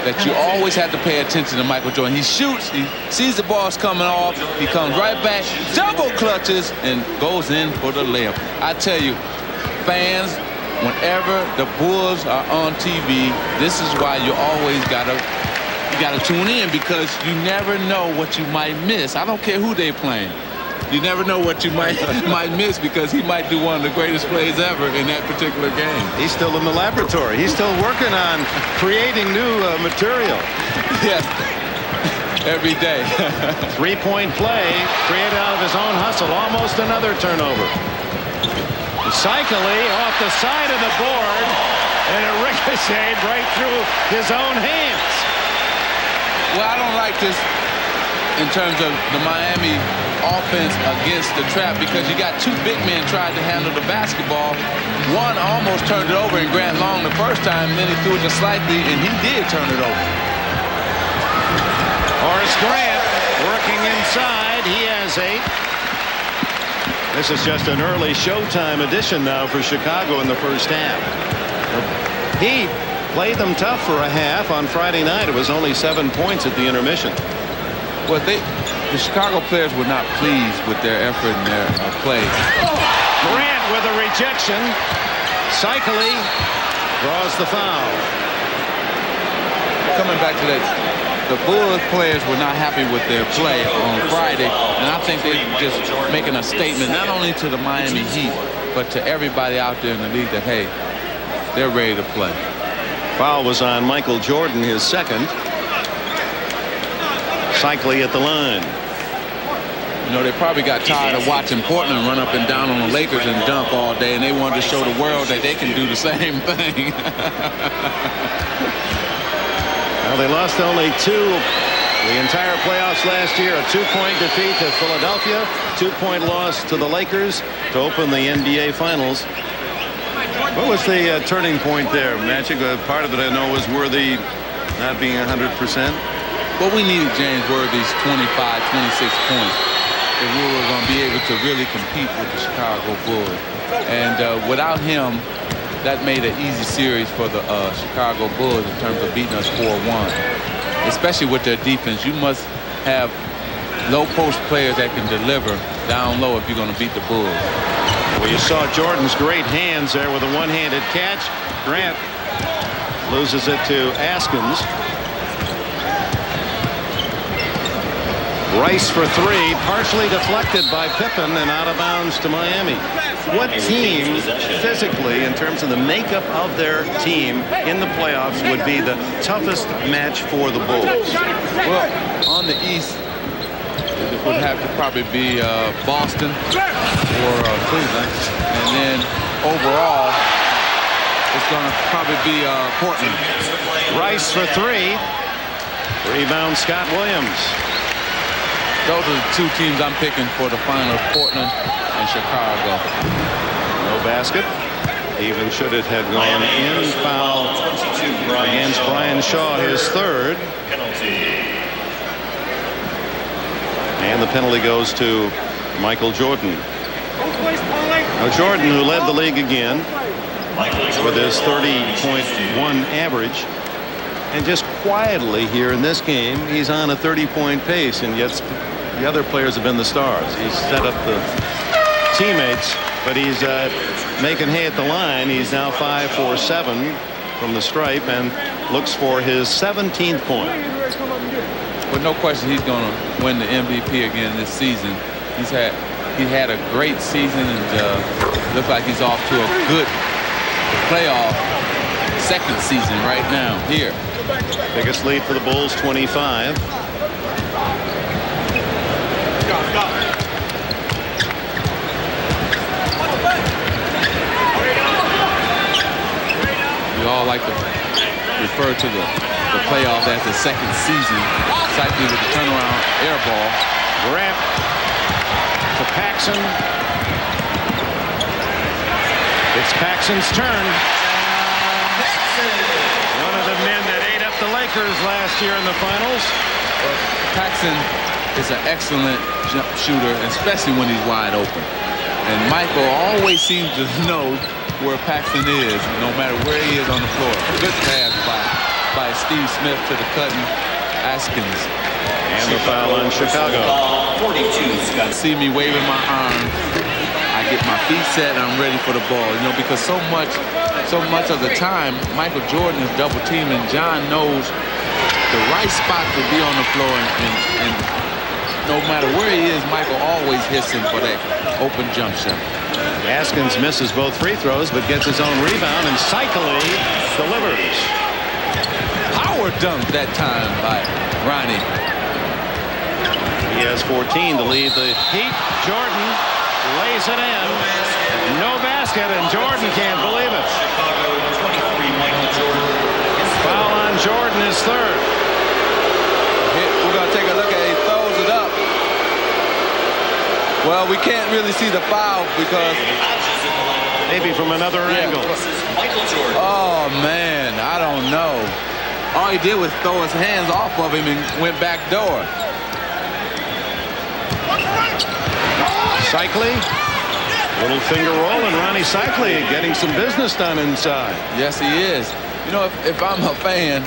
that you always have to pay attention to Michael Jordan. He shoots, he sees the ball's coming off, he comes right back, double clutches, and goes in for the layup. I tell you, fans, whenever the Bulls are on TV, this is why you always gotta tune in, because you never know what you might miss. I don't care who they playing. You never know what you might miss, because he might do one of the greatest plays ever in that particular game. He's still in the laboratory. He's still working on creating new material. Yes, every day. Three-point play created out of his own hustle. Almost another turnover. Cycling off the side of the board, and it ricocheted right through his own hands. Well, I don't like this in terms of the Miami offense against the trap, because you got two big men trying to handle the basketball. One almost turned it over in Grant Long the first time, then he threw it to Slightly, and he did turn it over. Horace Grant working inside. He has 8. This is just an early Showtime edition now for Chicago in the first half. He played them tough for a half on Friday night. It was only 7 points at the intermission. Well, the Chicago players were not pleased with their effort and their play. Grant with a rejection. Cycling draws the foul. Coming back to that, the Bulls players were not happy with their play on Friday, and I think they're just making a statement not only to the Miami Heat, but to everybody out there in the league that, hey, they're ready to play. Foul was on Michael Jordan, his second. Cycling at the line. You know, they probably got tired of watching Portland run up and down on the Lakers and dunk all day, and they wanted to show the world that they can do the same thing. Well, they lost only 2 the entire playoffs last year. A 2-point defeat to Philadelphia, 2-point loss to the Lakers to open the NBA Finals. What was the turning point there, Magic? Part of it I know was Worthy not being 100%. But we needed James Worthy's 25, 26 points if we were going to be able to really compete with the Chicago Bulls. And without him, that made an easy series for the Chicago Bulls in terms of beating us 4-1. Especially with their defense. You must have low post players that can deliver down low if you're going to beat the Bulls. Well, you saw Jordan's great hands there with a one-handed catch. Grant loses it to Askins. Rice for 3, partially deflected by Pippen and out of bounds to Miami. What team physically, in terms of the makeup of their team in the playoffs, would be the toughest match for the Bulls? Well, on the East, it would have to probably be Boston or Cleveland. And then overall, it's going to probably be Portland. Rice for 3. Rebound Scott Williams. Those are the 2 teams I'm picking for the finals, Portland and Chicago. No basket. Even should it have gone in. Foul against Brian Shaw, his 3rd. And the penalty goes to Michael Jordan. Now Jordan, who led the league again with his 30.1 average. And just quietly here in this game, he's on a 30-point pace, and yet the other players have been the stars. He's set up the teammates, but he's making hay at the line. He's now 5 for 7 from the stripe and looks for his 17th point. With no question, he's going to win the MVP again this season. He had a great season, and looks like he's off to a good playoff second season right now here. Biggest lead for the Bulls, 25. We all like to refer to the the playoff as the second season. Cycling with the turnaround air ball. Grant to Paxson. It's Paxson's turn. One of the men that ate up the Lakers last year in the finals. Paxson is an excellent jump shooter, especially when he's wide open. And Michael always seems to know where Paxson is, no matter where he is on the floor. Good pass by Steve Smith to the cutting Askins. And the foul on Chicago. 42, Scott. See me waving my arm. I get my feet set and I'm ready for the ball. You know, because so much of the time, Michael Jordan is double teaming. John knows the right spot to be on the floor, and no matter where he is, Michael always hits him for that open jump shot. Askins misses both free throws, but gets his own rebound, and Cycli delivers. Power dunk that time by Ronnie. He has 14 to lead the Heat. Jordan lays it in. No basket, and Jordan can't believe it. Chicago 23, Michael Jordan. Foul on Jordan is third. We're going to take a look at it. He throws it up. Well, we can't really see the foul because maybe from another angle. Michael Jordan. Oh, man, I don't know. All he did was throw his hands off of him and went back door. Cycli, little finger roll, and Ronnie Cycli getting some business done inside. Yes, he is. You know, if I'm a fan,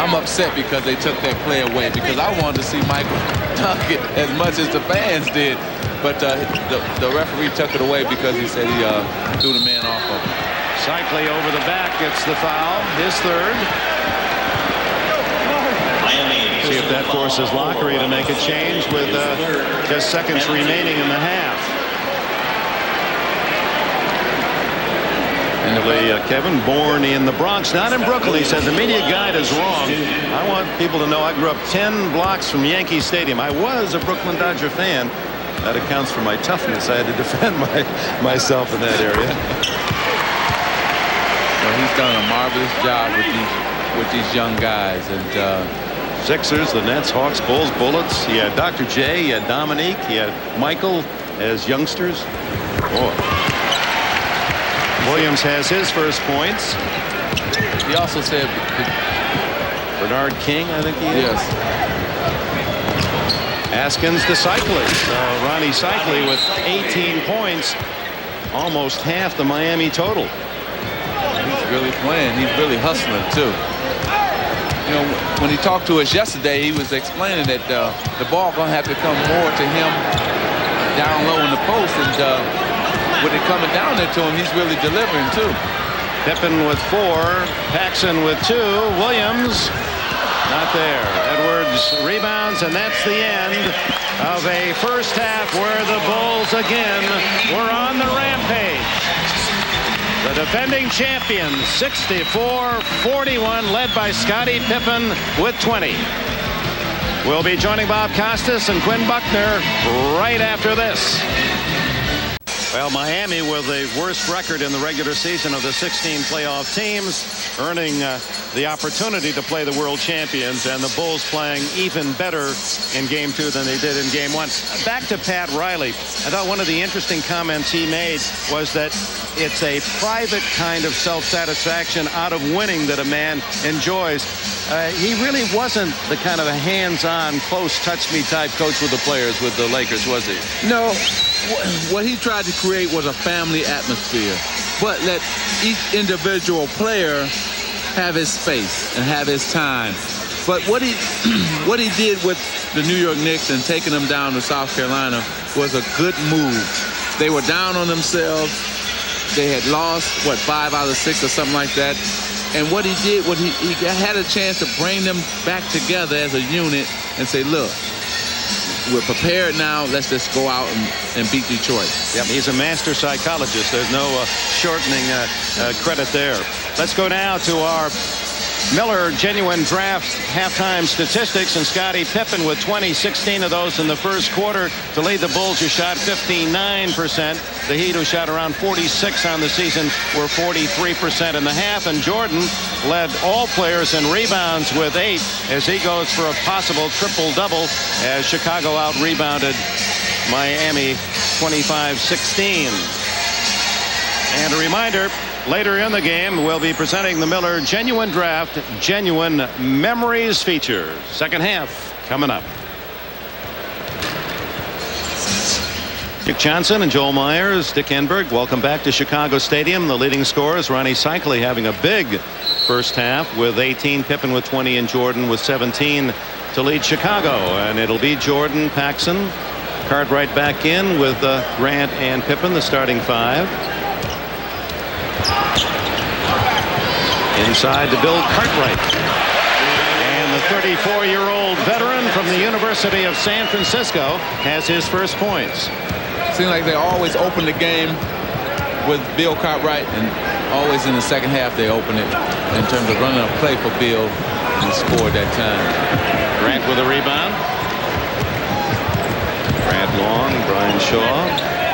I'm upset because they took that play away, because I wanted to see Michael dunk it as much as the fans did. But the referee took it away because he said he threw the man off of him. Cycli over the back gets the foul, his third. See if that forces Lockery to make a change with just seconds remaining in the half. And Kevin, born in the Bronx, not in Brooklyn. He says the media guide is wrong. I want people to know I grew up 10 blocks from Yankee Stadium. I was a Brooklyn Dodger fan. That accounts for my toughness. I had to defend myself in that area. Well, he's done a marvelous job with these young guys. And Sixers, the Nets, Hawks, Bulls, Bullets. He had Dr. J, he had Dominique, he had Michael as youngsters. Boy. Williams has his first points. He also said Bernard King, I think he is. Yes. Askins to Cycli. So Ronnie Cycli with 18 points, almost half the Miami total. He's really playing. He's really hustling too. You know, when he talked to us yesterday, he was explaining that the ball gonna have to come more to him down low in the post, and with it coming down there to him, he's really delivering too. Pippen with 4, Paxson with 2, Williams not there. Edwards rebounds, and that's the end of a first half where the Bulls again were on the rampage. The defending champions, 64-41, led by Scottie Pippen with 20. We'll be joining Bob Costas and Quinn Buckner right after this. Well, Miami with the worst record in the regular season of the 16 playoff teams, earning the opportunity to play the world champions, and the Bulls playing even better in Game 2 than they did in Game 1. Back to Pat Riley. I thought one of the interesting comments he made was that it's a private kind of self-satisfaction out of winning that a man enjoys. He really wasn't the kind of a hands-on, close, touch-me type coach with the players with the Lakers, was he? No. What he tried to create was a family atmosphere, but let each individual player have his space and have his time. But what he did with the New York Knicks and taking them down to South Carolina was a good move. They were down on themselves. They had lost, 5 out of 6 or something like that. And what he did was he had a chance to bring them back together as a unit and say, look, we're prepared now. Let's just go out and beat Detroit. Yep, he's a master psychologist. There's no shortening credit there. Let's go now to our Miller genuine draft halftime statistics, and Scottie Pippen with 16 of those in the first quarter to lead the Bulls, who shot 59%. The Heat, who shot around 46 on the season, were 43% in the half. And Jordan led all players in rebounds with 8 as he goes for a possible triple-double as Chicago out-rebounded Miami 25-16. And a reminder, later in the game, we'll be presenting the Miller Genuine Draft Genuine Memories feature. Second half coming up. Dick Johnson and Joel Myers, Dick Enberg, welcome back to Chicago Stadium. The leading scorers, Ronnie Cycli having a big first half with 18, Pippen with 20, and Jordan with 17 to lead Chicago. And it'll be Jordan, Paxson, Cartwright back in with Grant and Pippen, the starting 5. Inside to Bill Cartwright. And the 34-year-old veteran from the University of San Francisco has his first points. Seems like they always open the game with Bill Cartwright, and always in the second half they open it in terms of running a play for Bill and score that time. Grant with a rebound. Brad Long, Brian Shaw,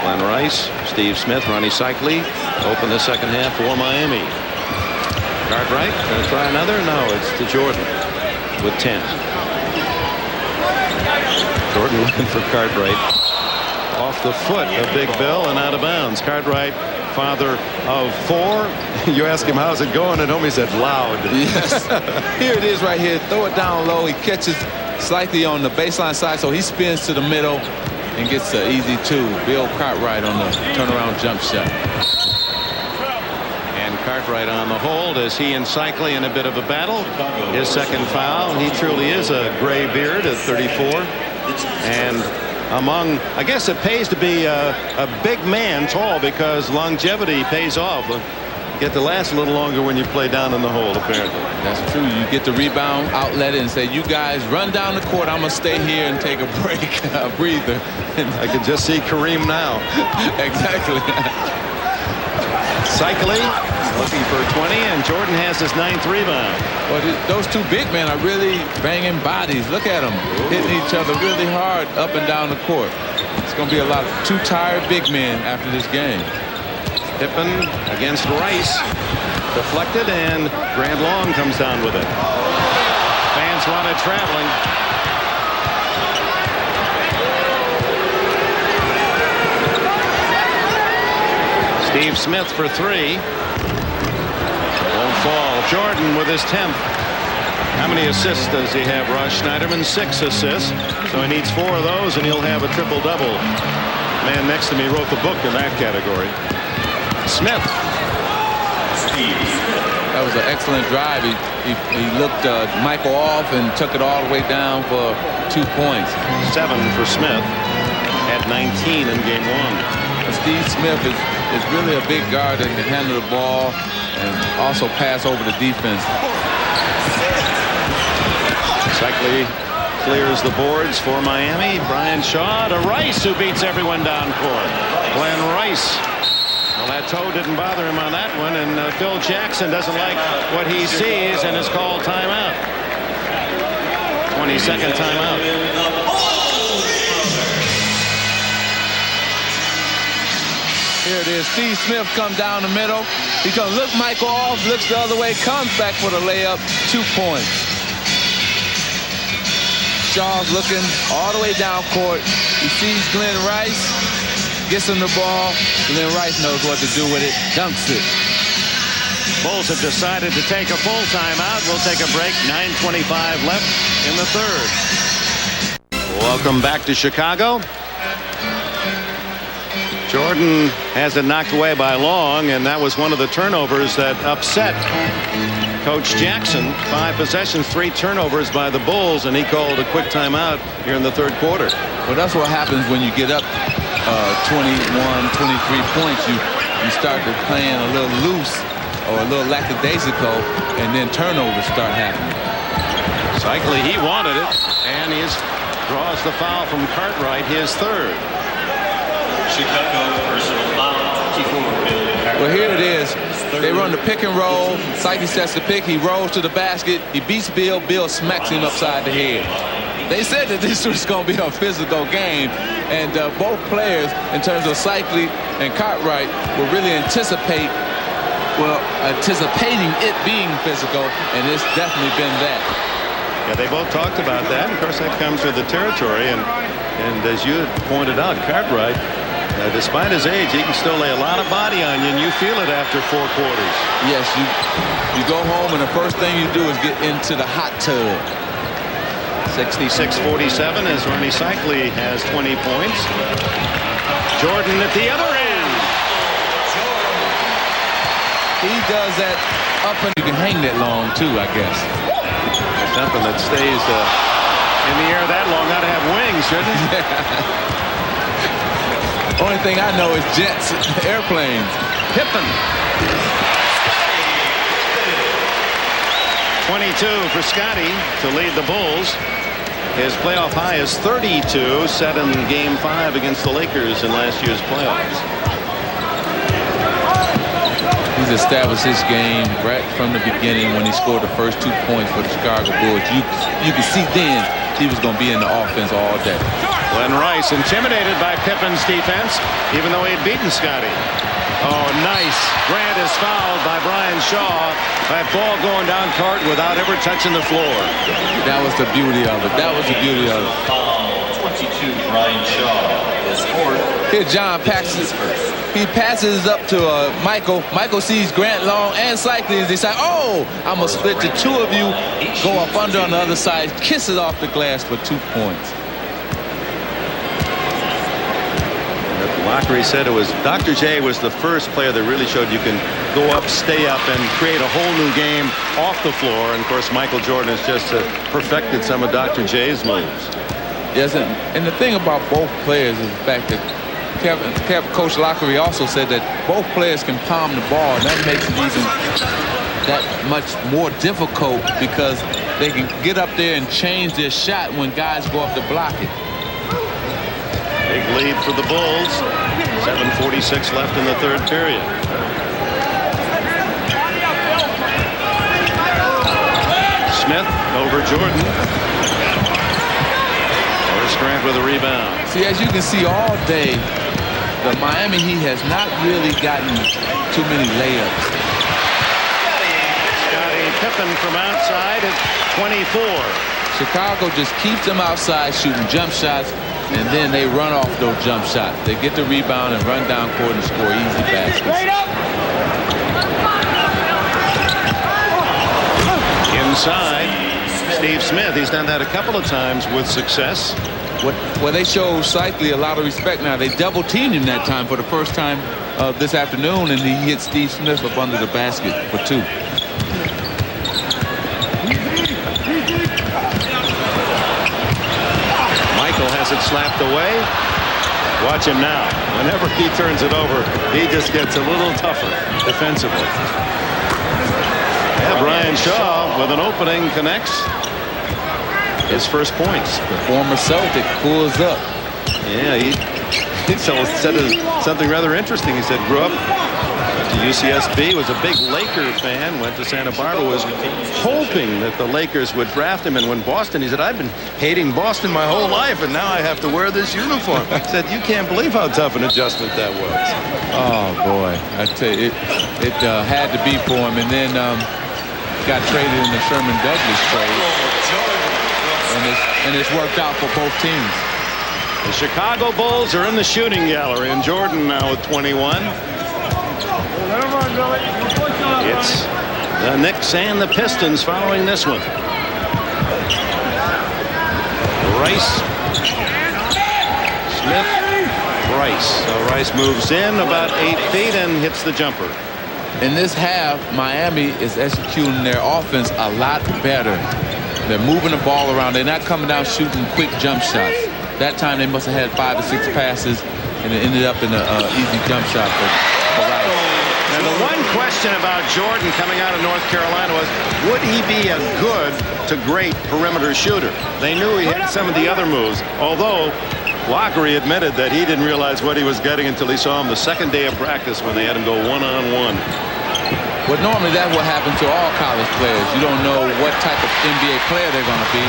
Glenn Rice, Steve Smith, Ronnie Cycli open the second half for Miami. Cartwright going to try another? No, it's to Jordan with 10. Jordan looking for Cartwright. Off the foot of Big Bill and out of bounds. Cartwright, father of 4. You ask him how's it going, and homie said loud. Yes. Here it is right here. Throw it down low. He catches slightly on the baseline side, so he spins to the middle and gets the easy 2. Bill Cartwright on the turnaround jump shot. Cartwright on the hold as he and Cycli in a bit of a battle. His second foul. He truly is a gray beard at 34. And among, I guess it pays to be a big man, tall, because longevity pays off. You get to last a little longer when you play down in the hole, apparently. That's true. You get the rebound, outlet it, and say, you guys run down the court. I'm going to stay here and take a break, a breather. I can just see Kareem now. Exactly. Cycli looking for 20, and Jordan has his 9th rebound. Well, those two big men are really banging bodies. Look at them hitting each other really hard up and down the court. It's going to be a lot of 2 tired big men after this game. Pippen against Rice, deflected, and Grant Long comes down with it. Fans wanted traveling. Steve Smith for 3. Won't fall. Jordan with his 10th. How many assists does he have, Ross Schneiderman? 6 assists. So he needs 4 of those, and he'll have a triple-double. Man next to me wrote the book in that category. Smith. That was an excellent drive. He looked Michael off and took it all the way down for 2 points. 7 for Smith. Had 19 in game 1. Steve Smith is really a big guard that can handle the ball and also pass over the defense. Cycli clears the boards for Miami. Brian Shaw to Rice, who beats everyone down court. Glenn Rice. Well, that toe didn't bother him on that one, and Phil Jackson doesn't like what he sees and has called timeout. 22nd timeout. Here it is. Steve Smith comes down the middle. He's going to look Michael off, looks the other way, comes back for the layup. 2 points. Shaw's looking all the way down court. He sees Glenn Rice, gets him the ball. Glenn Rice knows what to do with it, dunks it. Bulls have decided to take a full timeout. We'll take a break. 9:25 left in the third. Welcome back to Chicago. Jordan has it knocked away by Long, and that was one of the turnovers that upset Coach Jackson. 5 possessions, 3 turnovers by the Bulls, and he called a quick timeout here in the third quarter. Well, that's what happens when you get up 21, 23 points. You start to playing a little loose or a little lackadaisical, and then turnovers start happening. Cycli, he wanted it, and he draws the foul from Cartwright, his 3rd. Chicago personal foul, 24. Well, here it is. They run the pick and roll. Psyche sets the pick. He rolls to the basket. He beats Bill. Bill smacks him upside the head. They said that this was going to be a physical game, and both players, in terms of Cycli and Cartwright, were really anticipating it being physical, and it's definitely been that. Yeah, they both talked about that. Of course, that comes with the territory, and as you had pointed out, Cartwright, despite his age, he can still lay a lot of body on you, and you feel it after 4 quarters. Yes, you go home, and the first thing you do is get into the hot tub. 66-47 as Ronnie Cycli has 20 points. Jordan at the other end. He does that up, and you can hang that long too, I guess. Something that stays in the air that long ought to have wings, shouldn't it? Only thing I know is jets, airplanes. Pippen. 22 for Scotty to lead the Bulls. His playoff high is 32, set in Game 5 against the Lakers in last year's playoffs. He's established his game right from the beginning when he scored the first 2 points for the Chicago Bulls. You could see then he was going to be in the offense all day. Glenn Rice intimidated by Pippen's defense, even though he had beaten Scotty. Oh, nice. Grant is fouled by Brian Shaw. That ball going down court without ever touching the floor. That was the beauty of it. That was the beauty of it. 22, Brian Shaw is fourth. Here, John passes. He passes up to Michael. Michael sees Grant Long and Cycli. They say, "Oh, I'm gonna split the two of you. Go up under on the other side. Kiss it off the glass for 2 points." Lockery said it was Dr. J was the first player that really showed you can go up, stay up, and create a whole new game off the floor. And of course, Michael Jordan has just perfected some of Dr. J's moves. Yes, and the thing about both players is the fact that Coach Lockery also said that both players can palm the ball, and that makes it even that much more difficult because they can get up there and change their shot when guys go up to block it. Big lead for the Bulls. 7:46 left in the third period. Smith over Jordan. There's Grant with a rebound. See, as you can see all day, the Miami Heat has not really gotten too many layups. Scottie Pippen from outside at 24. Chicago just keeps them outside shooting jump shots, and then they run off those jump shots. They get the rebound and run down court and score easy baskets. Inside, Steve Smith. He's done that a couple of times with success. Well, they show Cycli a lot of respect now. They double teamed him that time for the first time this afternoon, and he hit Steve Smith up under the basket for 2. Michael has it slapped away. Watch him now. Whenever he turns it over, he just gets a little tougher defensively. Yeah, Brian Shaw with an opening connects. His first points. The former Celtic pulls up. Yeah, he said something rather interesting. He said, grew up at UCSB, was a big Laker fan, went to Santa Barbara, was hoping that the Lakers would draft him. And when Boston, he said, I've been hating Boston my whole life, and now I have to wear this uniform. He said, you can't believe how tough an adjustment that was. Oh, boy. I tell you, it had to be for him. And then got traded in the Sherman Douglas trade. And it's worked out for both teams. The Chicago Bulls are in the shooting gallery, and Jordan now with 21. It's the Knicks and the Pistons following this one. Rice, Smith, Rice. So Rice moves in about 8 feet and hits the jumper. In this half, Miami is executing their offense a lot better. They're moving the ball around. They're not coming down shooting quick jump shots. That time they must have had 5 or 6 passes, and it ended up in an easy jump shot for Rice. And the one question about Jordan coming out of North Carolina was, would he be a good to great perimeter shooter? They knew he had some of the other moves, although Lockery admitted that he didn't realize what he was getting until he saw him the second day of practice when they had him go one-on-one. But normally that's what happens to all college players. You don't know what type of NBA player they're going to be.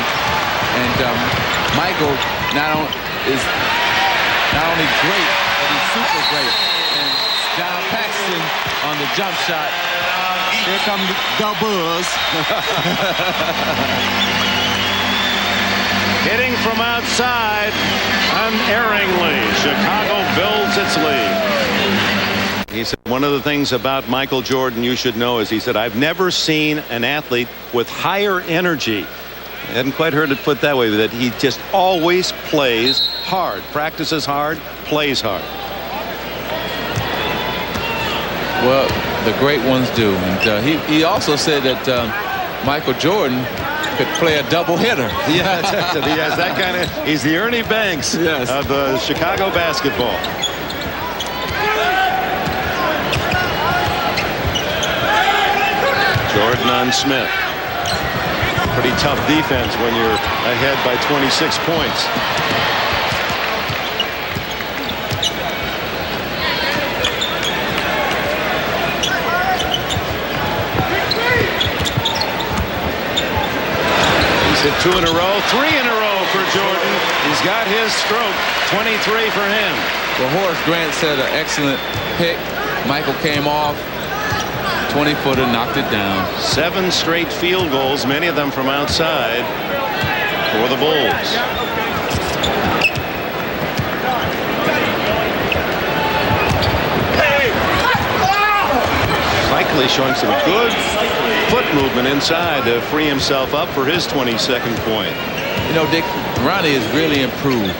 And Michael is not only great, but he's super great. And John Paxson on the jump shot. Here comes the Buzz. Hitting from outside unerringly. Chicago builds its lead. He said one of the things about Michael Jordan you should know is he said, I've never seen an athlete with higher energy. I hadn't quite heard it put that way, that he just always plays hard, practices hard, plays hard. Well, the great ones do. And he also said that Michael Jordan could play a double hitter. Yeah, he has that kind of, he's the Ernie Banks of Chicago basketball. Jordan on Smith. Pretty tough defense when you're ahead by 26 points. Hit 2 in a row, 3 in a row for Jordan. He's got his stroke, 23 for him. Well, Horace Grant said an excellent pick. Michael came off, 20-footer, knocked it down. 7 straight field goals, many of them from outside for the Bulls. Likely showing some good foot movement inside to free himself up for his 22nd point. You know, Dick, Ronnie has really improved.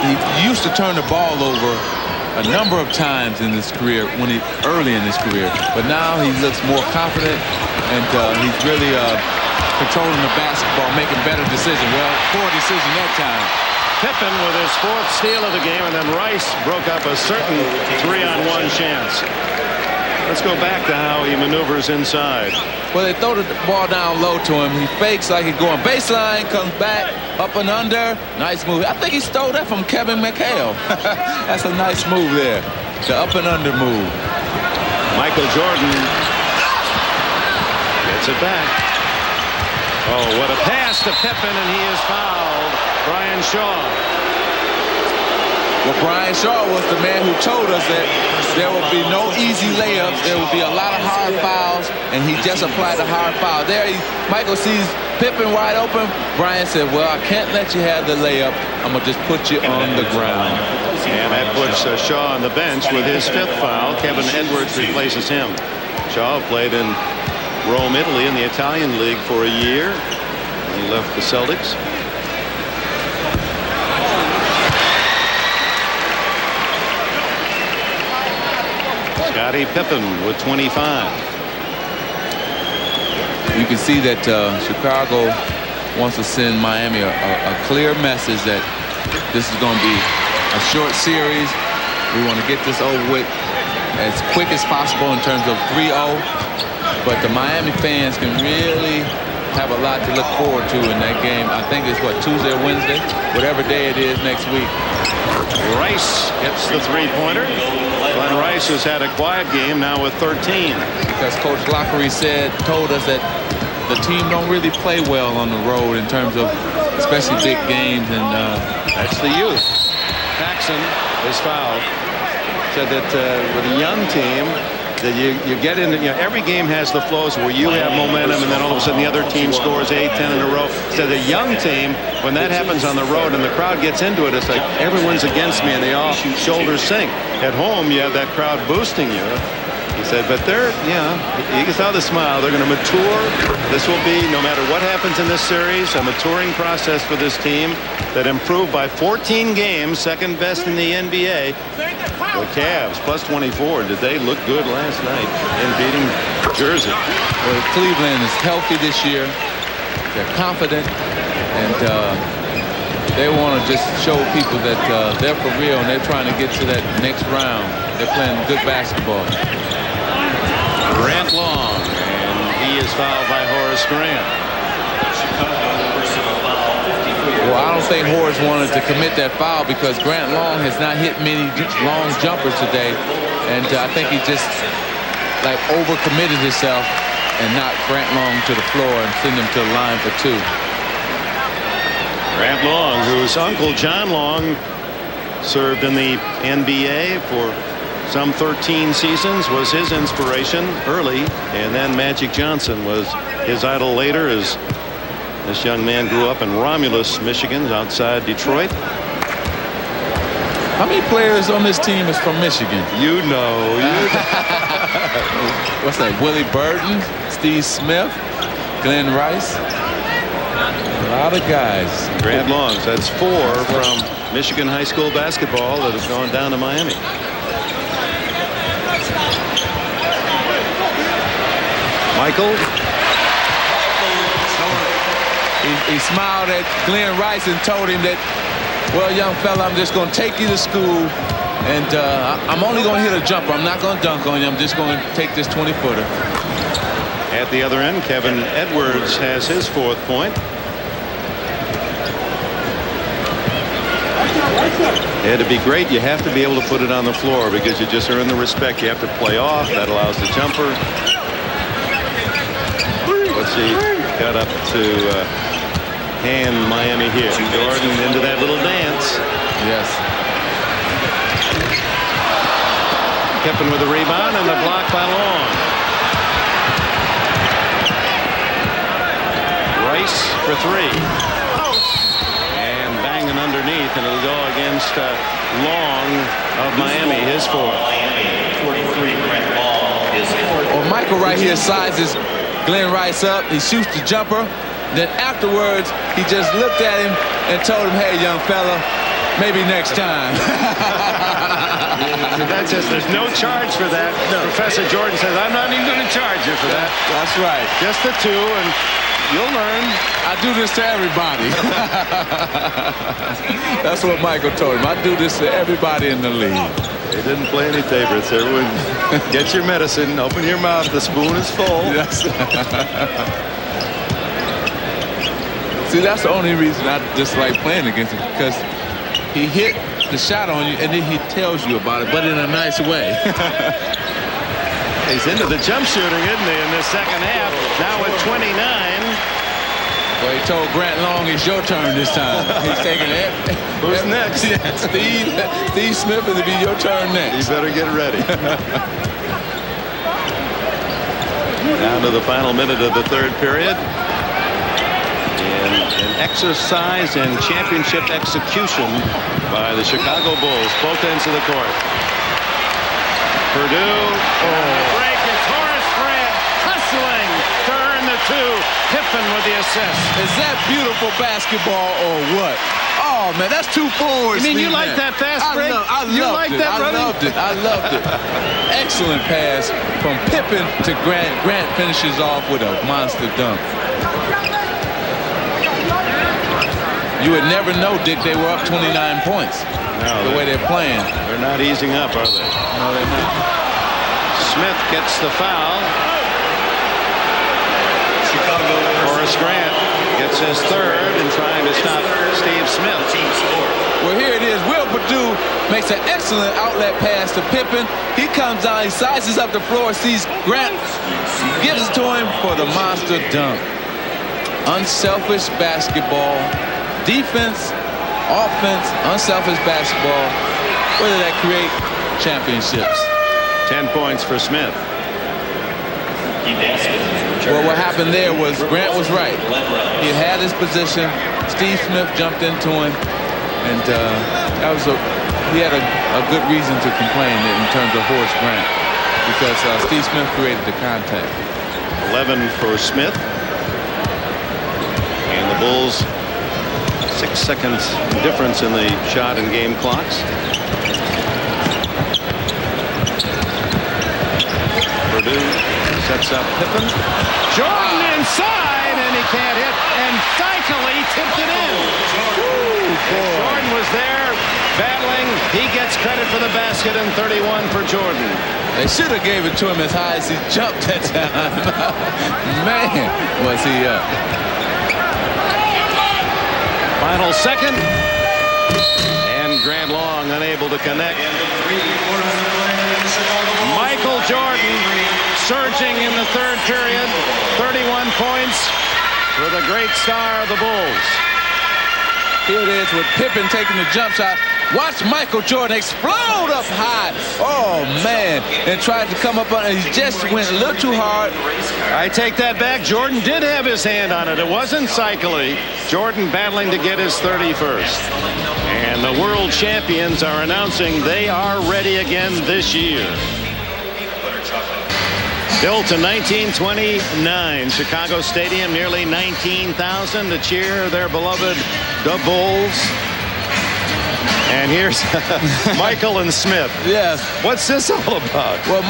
He used to turn the ball over a number of times in his career, early in his career, but now he looks more confident, and he's really controlling the basketball, making better decisions. Well, poor decision that time. Pippen with his 4th steal of the game, and then Rice broke up a certain 3-on-1 chance. Let's go back to how he maneuvers inside. Well, they throw the ball down low to him. He fakes like he's going baseline, comes back, up and under. Nice move. I think he stole that from Kevin McHale. That's a nice move there. The up and under move. Michael Jordan gets it back. Oh, what a pass to Pippen, and he is fouled. Brian Shaw. Well, Brian Shaw was the man who told us that there will be no easy layups. There will be a lot of hard fouls, and he just applied a hard foul. There, Michael sees Pippen wide open. Brian said, well, I can't let you have the layup. I'm going to just put you on the ground. And that puts Shaw on the bench with his 5th foul. Kevin Edwards replaces him. Shaw played in Rome, Italy in the Italian League for a year. He left the Celtics. Scottie Pippen with 25. You can see that Chicago wants to send Miami a clear message that this is going to be a short series. We want to get this over with as quick as possible in terms of 3-0. But the Miami fans can really have a lot to look forward to in that game. I think it's, what, Tuesday or Wednesday? Whatever day it is next week. Rice gets the 3-pointer. Glenn Rice has had a quiet game now with 13. Because Coach Lockery told us that the team don't really play well on the road in terms of especially big games, and that's the youth. Paxson is fouled. Said that with a young team, that you get into, every game has the flows where you have momentum and then all of a sudden the other team scores 8, 10 in a row. So the young team, when that happens on the road and the crowd gets into it, it's like everyone's against me and they all shoulders sink. At home, you have that crowd boosting you. He said, but they're, you saw the smile. They're going to mature. This will be, no matter what happens in this series, a maturing process for this team that improved by 14 games, second best in the NBA. The Cavs, plus 24. Did they look good last night in beating Jersey? Well, Cleveland is healthy this year. They're confident, and they want to just show people that they're for real and they're trying to get to that next round. They're playing good basketball. Grant Long, and he is fouled by Horace Grant. Well, I don't think Horace wanted to commit that foul because Grant Long has not hit many long jumpers today, and I think he just like overcommitted himself and knocked Grant Long to the floor and send him to the line for 2. Grant Long, whose uncle John Long served in the NBA for some 13 seasons, was his inspiration early, and then Magic Johnson was his idol later, as this young man grew up in Romulus, Michigan, outside Detroit. How many players on this team is from Michigan? You know. What's that? Willie Burton, Steve Smith, Glenn Rice. A lot of guys. Grant Long, that's 4 from Michigan high school basketball that have gone down to Miami. Michael. He smiled at Glenn Rice and told him that, well, young fella, I'm just going to take you to school, and I'm only going to hit a jumper. I'm not going to dunk on you. I'm just going to take this 20-footer. At the other end, Kevin Edwards has his 4th point. Yeah, to be great, you have to be able to put it on the floor because you just earn the respect. You have to play off. That allows the jumper. Let's see. Got up to hand Miami here. Jordan into that little dance. Yes. Pippen with the rebound and the block by Long. Rice for 3. And banging underneath, and it'll go against Long of Miami, his 4th. Well, Michael right here sizes Glenn Rice up. He shoots the jumper. Then afterwards, he just looked at him and told him, hey, young fella, maybe next time. That's just, there's no charge for that. No. Professor Jordan says, I'm not even going to charge you for that. That's right. Just the 2, and you'll learn. I do this to everybody. That's what Michael told him. I do this to everybody in the league. They didn't play any favorites. Everyone, get your medicine, open your mouth. The spoon is full. Yes. See, that's the only reason I dislike playing against him, because he hit the shot on you and then he tells you about it, but in a nice way. He's into the jump shooting, isn't he, in this second half? Now with 29. Well, he told Grant Long it's your turn this time. He's taking it. Who's next? Yeah, Steve Smith, it'll be your turn next. You better get ready. Down to the final minute of the 3rd period. An exercise and championship execution by the Chicago Bulls, both ends of the court. Purdue. Break, it's Horace Grant hustling to earn the 2. Pippen with the assist. Is that beautiful basketball or what? Oh, man, that's 2 forwards. You mean you like that fast break? I loved it. I loved it. Excellent pass from Pippen to Grant. Grant finishes off with a monster dunk. You would never know, Dick, they were up 29 points. No, the way they're playing. They're not easing up, are they? No, they're not. Smith gets the foul. Horace Grant gets his 3rd and trying to stop Steve Smith. Well, here it is. Will Purdue makes an excellent outlet pass to Pippen. He comes down, he sizes up the floor, sees Grant, gives it to him for the monster dunk. Unselfish basketball. Defense, offense, unselfish basketball. Where did that create? Championships. 10 points for Smith. Well, what happened there was Grant was right. He had his position. Steve Smith jumped into him, and he had a good reason to complain in terms of Horace Grant, because Steve Smith created the contact. 11 for Smith, and the Bulls 6 seconds difference in the shot and game clocks. Purdue sets up Pippen. Jordan inside, and he can't hit. And Dykely tipped it in. Jordan was there battling. He gets credit for the basket, and 31 for Jordan. They should have gave it to him as high as he jumped that time. Man, was he up. Final second. And Grant Long unable to connect. Michael Jordan surging in the third period. 31 points for the great star of the Bulls. Here it is with Pippen taking the jump shot. Watch Michael Jordan explode up high. Oh, man. And tried to come up on it. He just went a little too hard. I take that back. Jordan did have his hand on it. It wasn't cyclically. Jordan battling to get his 31st. And the world champions are announcing they are ready again this year. Built in 1929, Chicago Stadium, nearly 19,000 to cheer their beloved the Bulls. And here's Michael and Smith. Yes. What's this all about? Well,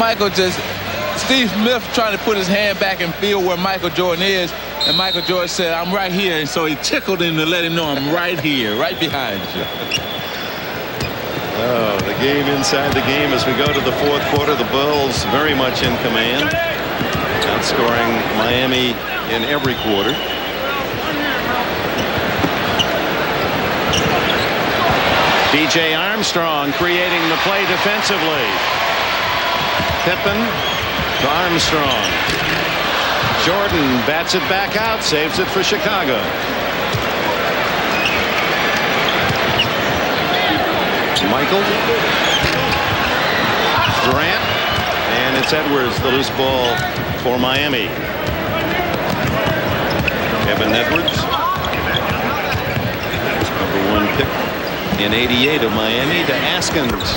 Steve Smith trying to put his hand back and feel where Michael Jordan is. And Michael Jordan said, I'm right here. And so he tickled him to let him know I'm right here, right behind you. Oh, the game inside the game as we go to the fourth quarter. The Bulls very much in command, outscoring Miami in every quarter. DJ Armstrong creating the play defensively. Pippen to Armstrong. Jordan bats it back out, saves it for Chicago. Michael. Durant. And it's Edwards, the loose ball for Miami. Kevin Edwards. #1 pick in '88 of Miami to Askins.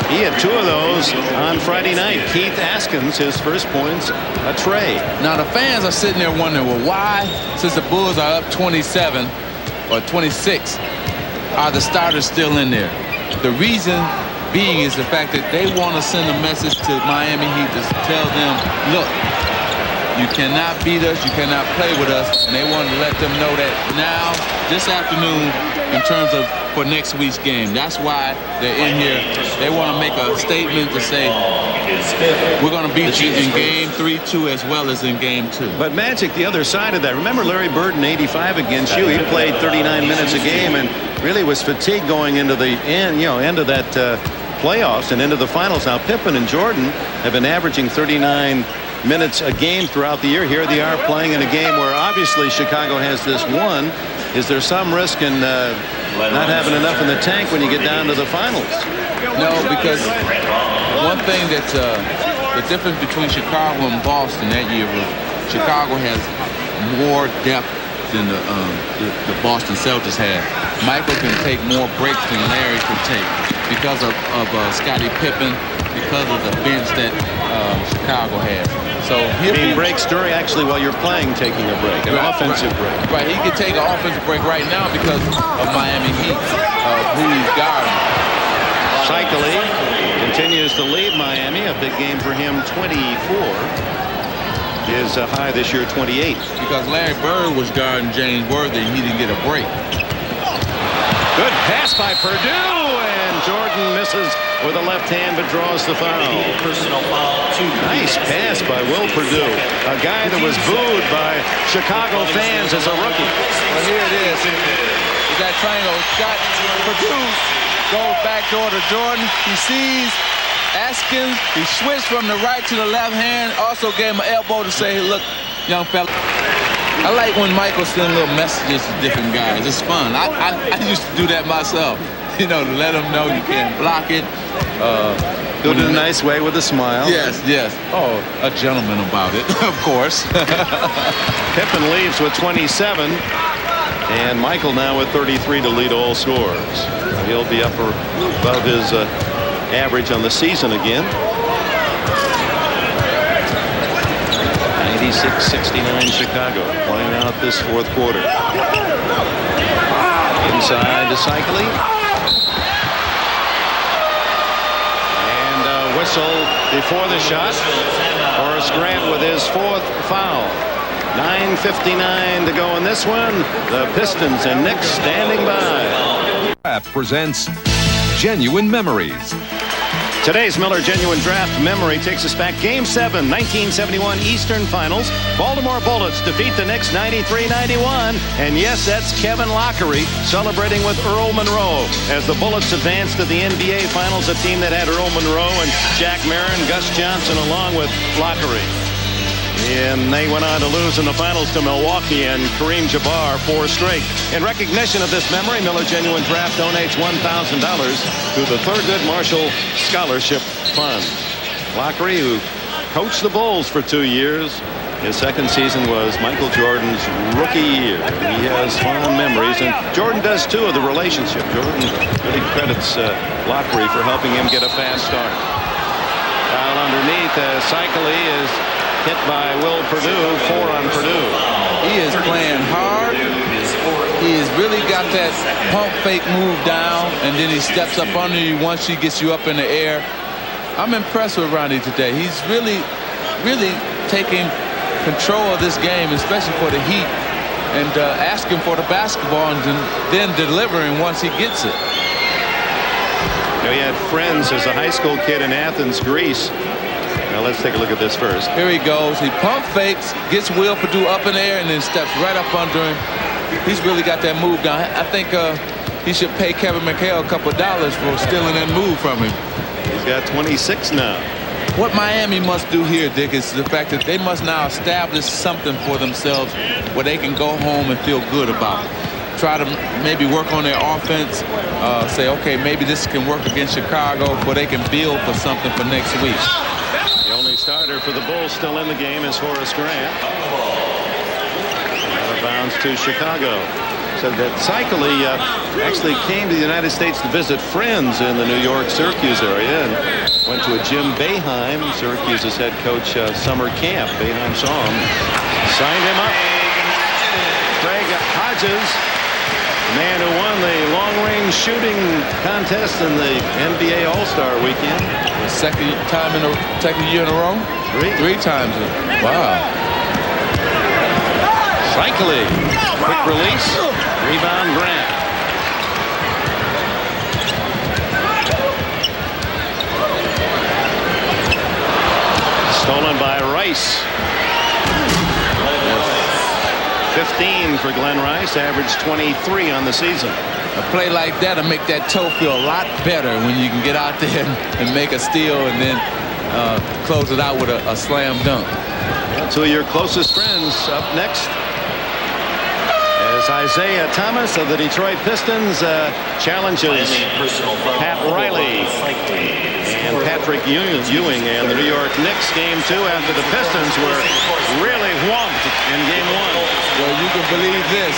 He had 2 of those on Friday night. Keith Askins, his first points, a tray. Now the fans are sitting there wondering, well, why, since the Bulls are up 27 or 26, are the starters still in there? The reason being is the fact that they want to send a message to Miami Heat to tell them, look, you cannot beat us, you cannot play with us, and they wanted to let them know that now, this afternoon, in terms of for next week's game. That's why they're in here. They want to make a statement to say, we're going to beat you in game 3-2 as well as in game 2. But Magic, the other side of that, remember Larry Bird in '85 against you? He played 39 minutes a game and really was fatigued going into the end of that playoffs and into the finals. Now Pippen and Jordan have been averaging 39 minutes a game throughout the year. Here they are playing in a game where obviously Chicago has this one. Is there some risk in not having enough in the tank when you get down to the finals? No, because one thing that the difference between Chicago and Boston that year was Chicago has more depth than the Boston Celtics had. Michael can take more breaks than Larry can take because of Scottie Pippen, because of the bench that Chicago has. So he breaks during actually while you're playing, taking a break, an offensive break. Right, he can take an offensive break right now because of Miami Heat, who he's guarding. Cyclically continues to lead Miami. A big game for him, 24. His high this year, 28. Because Larry Bird was guarding James Worthy and he didn't get a break. Good pass by Purdue, and Jordan misses with a left hand but draws the foul. Personal foul, 2. Nice pass by Will Purdue, a guy that was booed by Chicago fans as a rookie. Well, here it is. Is that triangle? Got Purdue goes back door to Jordan. He sees Askins. He switched from the right to the left hand. Also gave him an elbow to say, look, young fella. I like when Michael sends little messages to different guys. It's fun. I used to do that myself. You know, to let them know you can't block it. Do it in a nice way with a smile. Yes, yes. Oh, a gentleman about it, of course. Pippen leaves with 27. And Michael now with 33 to lead all scorers. He'll be up above his average on the season again. 96-69 Chicago playing out this fourth quarter. Inside to Cycling. And a whistle before the shot. Horace Grant with his 4th foul. 9:59 to go in this one. The Pistons and Knicks standing by. Presents Genuine Memories. Today's Miller Genuine Draft Memory takes us back. Game 7, 1971 Eastern Finals. Baltimore Bullets defeat the Knicks 93-91. And yes, that's Kevin Lockery celebrating with Earl Monroe as the Bullets advanced to the NBA Finals, a team that had Earl Monroe and Jack Marin, Gus Johnson, along with Lockery. And they went on to lose in the finals to Milwaukee and Kareem Jabbar 4 straight. In recognition of this memory, Miller Genuine Draft donates $1,000 to the Thurgood Marshall Scholarship Fund. Lockery, who coached the Bulls for 2 years, his second season was Michael Jordan's rookie year. He has fond memories, and Jordan does too, of the relationship. Jordan really credits Lockery for helping him get a fast start. Foul underneath, Cycli is hit by Will Perdue, 4 on Perdue. He is playing hard. He has really got that pump fake move down, and then he steps up under you once he gets you up in the air. I'm impressed with Ronnie today. He's really taking control of this game, especially for the Heat, and asking for the basketball and then delivering once he gets it. You know, he had friends as a high school kid in Athens, Greece. Now let's take a look at this first. Here he goes. He pump fakes, gets Will Perdue up in the air, and then steps right up under him. He's really got that move down. I think he should pay Kevin McHale a couple of dollars for stealing that move from him. He's got 26 now. What Miami must do here, Dick, is the fact that they must now establish something for themselves where they can go home and feel good about. Try to maybe work on their offense. Say, okay, maybe this can work against Chicago, where they can build for something for next week. The only starter for the Bulls still in the game is Horace Grant. Out of bounds to Chicago. So that Cycli actually came to the United States to visit friends in the New York, Syracuse area and went to a Jim Boeheim, Syracuse's head coach, summer camp. Boeheim saw him, signed him up. Craig Hodges, the man who won the long-range shooting contest in the NBA All-Star weekend. The second year in a row? Three times. Wow. Cycli, quick release, rebound Grant. Stolen by Rice. 15 for Glenn Rice, averaged 23 on the season. A play like that will make that toe feel a lot better when you can get out there and make a steal and then close it out with a slam dunk. Yeah, two of your closest friends up next as Isaiah Thomas of the Detroit Pistons challenges Pat Riley and Patrick Ewing and the New York Knicks. Game 2 after the Pistons were really whomped in game 1. Well, you can believe this.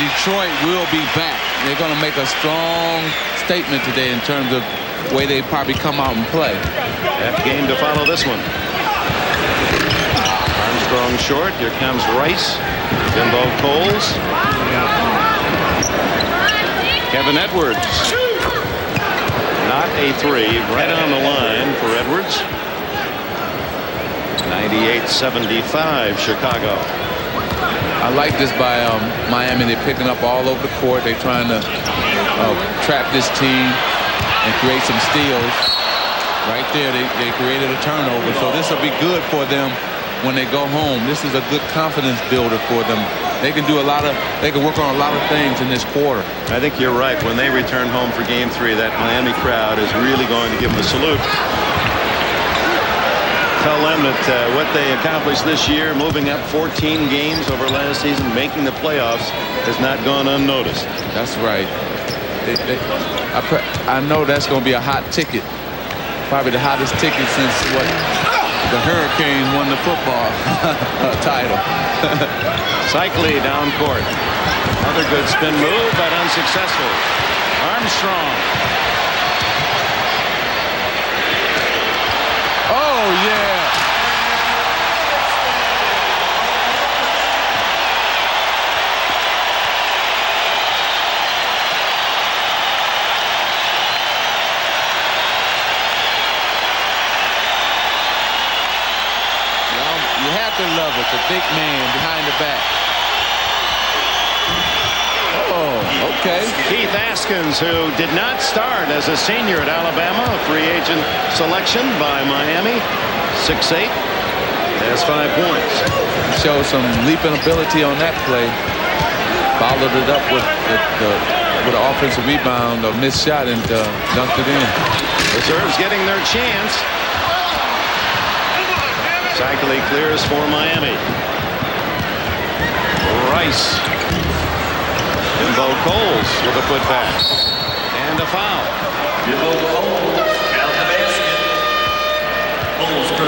Detroit will be back. They're going to make a strong statement today in terms of the way they probably come out and play. That game to follow this one. Armstrong short. Here comes Rice. Jimbo Coles. Kevin Edwards. Not a 3. Right on the line for Edwards. 98-75 Chicago. I like this by Miami. They're picking up all over the court. They're trying to trap this team and create some steals. Right there, they created a turnover. So this will be good for them when they go home. This is a good confidence builder for them. They can do they can work on a lot of things in this quarter. I think you're right. When they return home for game 3, that Miami crowd is really going to give them a salute. Tell them that what they accomplished this year, moving up 14 games over last season, making the playoffs, has not gone unnoticed. That's right. I know that's going to be a hot ticket. Probably the hottest ticket since the Hurricanes won the football title. Cycli down court. Another good spin move, but unsuccessful. Armstrong. Oh, yeah. You have to love it. The big man behind the back. Oh, Okay. Keith Askins, who did not start as a senior at Alabama, a free agent selection by Miami, 6'8", has 5 points. Showed some leaping ability on that play. Followed it up with an offensive rebound, a missed shot, and dunked it in. Reserves getting their chance. Cycling clears for Miami. Rice. Jimbo Coles with a putback. And a foul.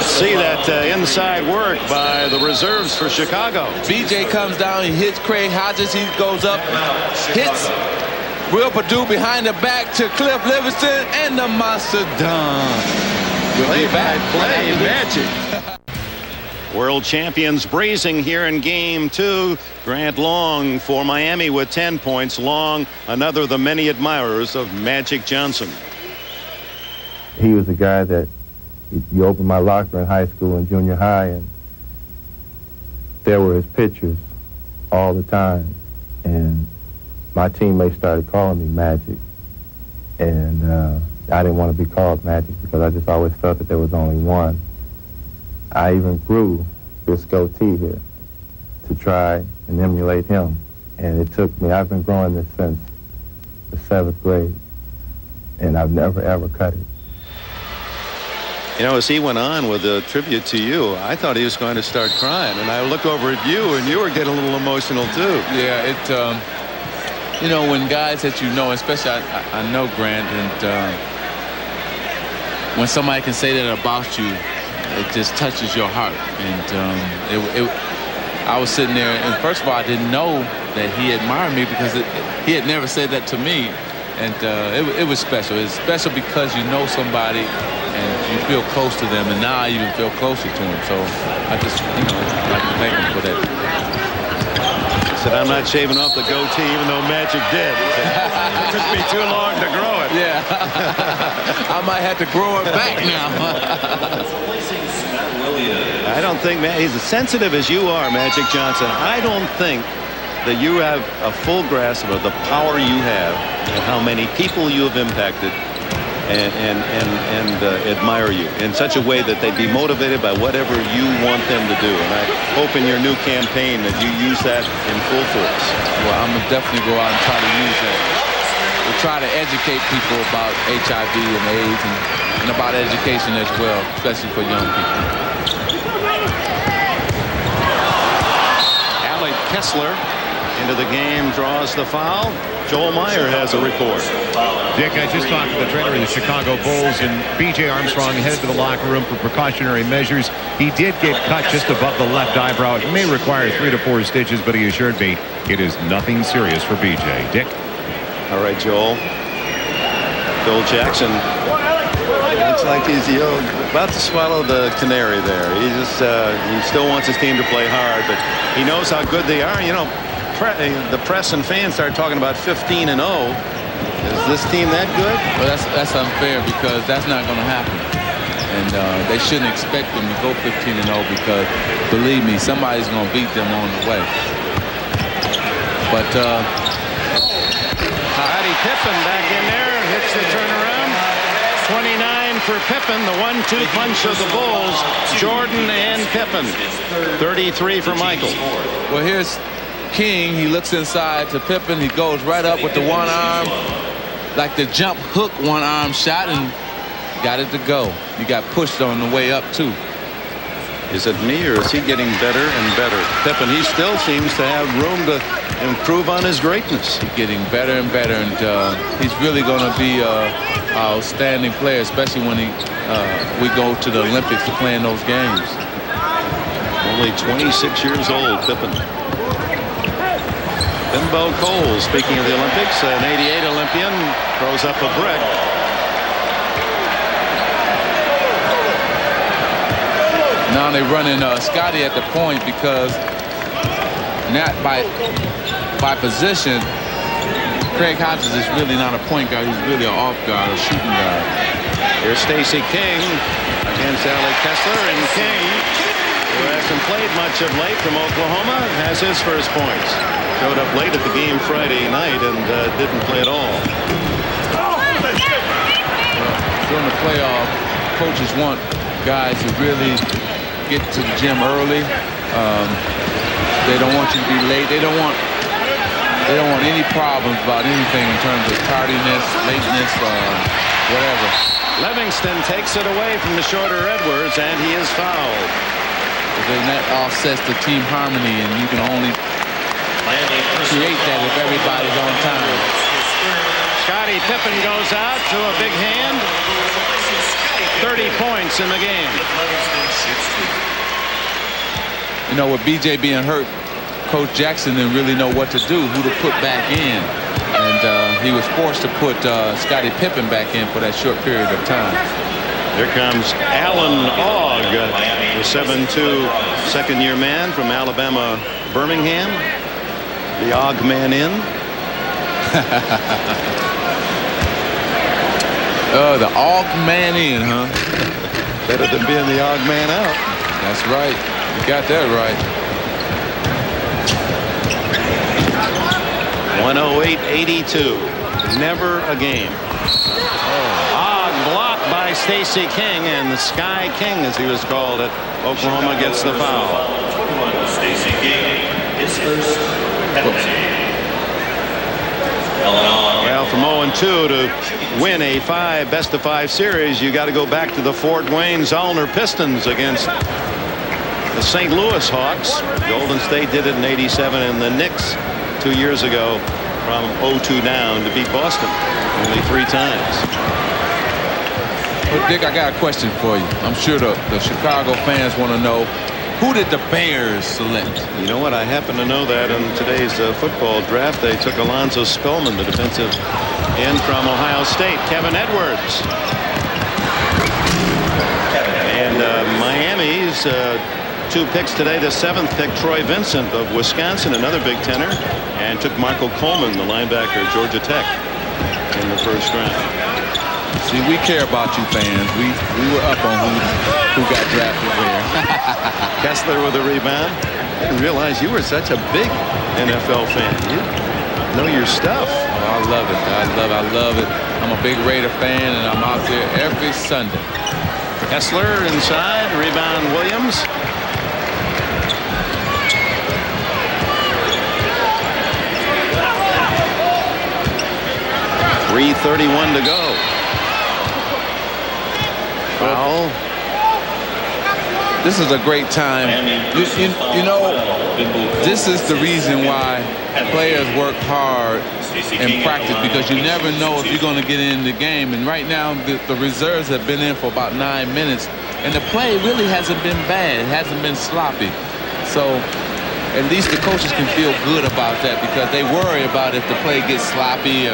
See that inside work by the reserves for Chicago. BJ comes down, he hits Craig Hodges, he goes up, hits Will Perdue behind the back to Cliff Livingston, and the monster done. Play by play magic. World champions breezing here in game 2. Grant Long for Miami with 10 points. Long, another of the many admirers of Magic Johnson. He was a guy that you opened my locker in high school and junior high, and there were his pictures all the time. And my teammates started calling me Magic. And I didn't want to be called Magic because I just always felt that there was only one. I even grew this goatee here to try and emulate him. And it took me, I've been growing this since the 7th grade. And I've never, ever cut it. You know, as he went on with a tribute to you, I thought he was going to start crying. And I looked over at you, and you were getting a little emotional, too. Yeah, you know, when guys that you know, especially I know Grant, and when somebody can say that about you, it just touches your heart. And I was sitting there, and first of all, I didn't know that he admired me because he had never said that to me. And it was special. It's special because you know somebody and you feel close to them, and now I even feel closer to him. So I just, like to thank him for that. He said, I'm not shaving off the goatee, even though Magic did. It took me too long to grow it. Yeah. I might have to grow it back now. I don't think, man, he's as sensitive as you are, Magic Johnson. I don't think that you have a full grasp of the power you have and how many people you have impacted and admire you in such a way that they'd be motivated by whatever you want them to do. And I hope in your new campaign that you use that in full force. Well, I'm going to definitely go out and try to use that. We'll try to educate people about HIV and AIDS and about education as well, especially for young people. Alec Kessler into the game, draws the foul. Joel Meyer has a report. Dick, I just talked to the trainer of the Chicago Bulls, and B.J. Armstrong headed to the locker room for precautionary measures. He did get cut just above the left eyebrow. It may require 3 to 4 stitches, but he assured me it is nothing serious for B.J. Dick? All right, Joel. Bill Jackson looks like he's about to swallow the canary there. He just he still wants his team to play hard, but he knows how good they are. You know, the press and fans start talking about 15-0. Is this team that good? Well, that's unfair because that's not going to happen. And they shouldn't expect them to go 15-0 because, believe me, somebody's going to beat them on the way. But Scottie Pippen back in there, hits the turnaround. 29 for Pippen, the 1-2 punch of the Bulls. Jordan and Pippen. 33 for Michael. Well, here's King. He looks inside to Pippen. He goes right up with the one arm, like the jump hook one arm shot, and got it to go. He got pushed on the way up too. Is it me, or is he getting better and better? Pippen, he still seems to have room to improve on his greatness. He's getting better and better, and he's really going to be an outstanding player, especially when we go to the Olympics to play in those games. Only 26 years old, Pippen. Bimbo Cole, speaking of the Olympics, an 88 Olympian, throws up a brick. Now they're running Scottie at the point because not by position, Craig Hodges is really not a point guard. He's really an off guard, a shooting guard. Here's Stacey King against Alec Kessler, and King who hasn't played much of late from Oklahoma, has his first points. Showed up late at the game Friday night and didn't play at all. During the playoff, coaches want guys to really get to the gym early. They don't want you to be late. They don't want any problems about anything in terms of tardiness, lateness, whatever. Livingston takes it away from the shorter Edwards, and he is fouled. Then that offsets the team harmony, and you can only create that if everybody's on time. Scottie Pippen goes out to a big hand. 30 points in the game. You know, with BJ being hurt, Coach Jackson didn't really know what to do, who to put back in. And he was forced to put Scottie Pippen back in for that short period of time. Here comes Alan Ogg, the 7'2" second-year man from Alabama, Birmingham. The Ogg man in. The Ogg man in, huh? Better than being the Ogg man out. That's right. You got that right. 108-82. Never a game. Ogg blocked by Stacey King, and the Sky King, as he was called at Oklahoma, gets the foul. Stacey King, his first penalty. Well, from 0-2 to win a best-of-5 series, you got to go back to the Fort Wayne Zollner Pistons against the St. Louis Hawks. Golden State did it in '87, and the Knicks 2 years ago from 0-2 down to beat Boston only 3 times. Well, Dick, I got a question for you. I'm sure the Chicago fans want to know, who did the Bears select? You know what? I happen to know that in today's football draft, they took Alonzo Spellman, the defensive end from Ohio State, Kevin Edwards. And Miami's 2 picks today. The 7th pick, Troy Vincent of Wisconsin, another Big Tenor, and took Michael Coleman, the linebacker at Georgia Tech, in the first round. See, we care about you fans. We were up on who got drafted where. Kessler with a rebound. I didn't realize you were such a big NFL fan. You know your stuff. Oh, I love it. I love it. I'm a big Raider fan, and I'm out there every Sunday. Kessler inside. Rebound Williams. .331 to go. Foul. This is a great time. You know, this is the reason why players work hard in practice, because you never know if you're going to get in the game. And right now, the reserves have been in for about 9 minutes, and the play really hasn't been bad. It hasn't been sloppy. So at least the coaches can feel good about that, because they worry about if the play gets sloppy.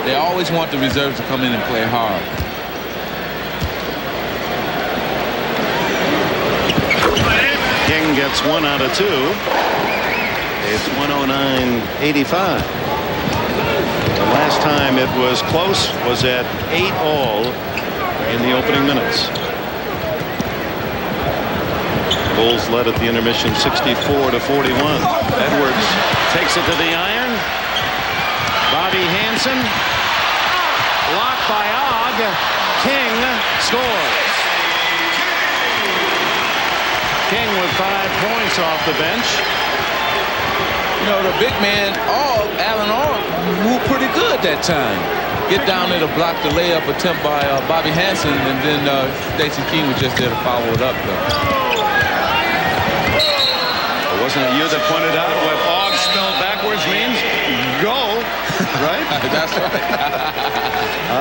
They always want the reserves to come in and play hard. King gets 1 out of 2. It's 109-85. The last time it was close was at 8-all in the opening minutes. Bulls led at the intermission 64-41. Edwards takes it to the iron. Bobby Hansen blocked by Ogg. King scores. King with 5 points off the bench. You know, the big man, Alan Ogg, moved pretty good that time. Get down there to block the layup attempt by Bobby Hansen, and then Stacey King was just there to follow it up, though. Wasn't it you that pointed out what Ogg spelled backwards means? Go, right? That's right.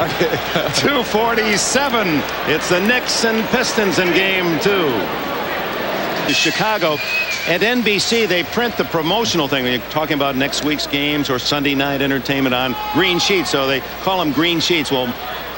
Okay. 2:47. It's the Knicks and Pistons in game 2. Chicago. At NBC, they print the promotional thing. You're talking about next week's games or Sunday night entertainment on green sheets. So they call them green sheets. Well,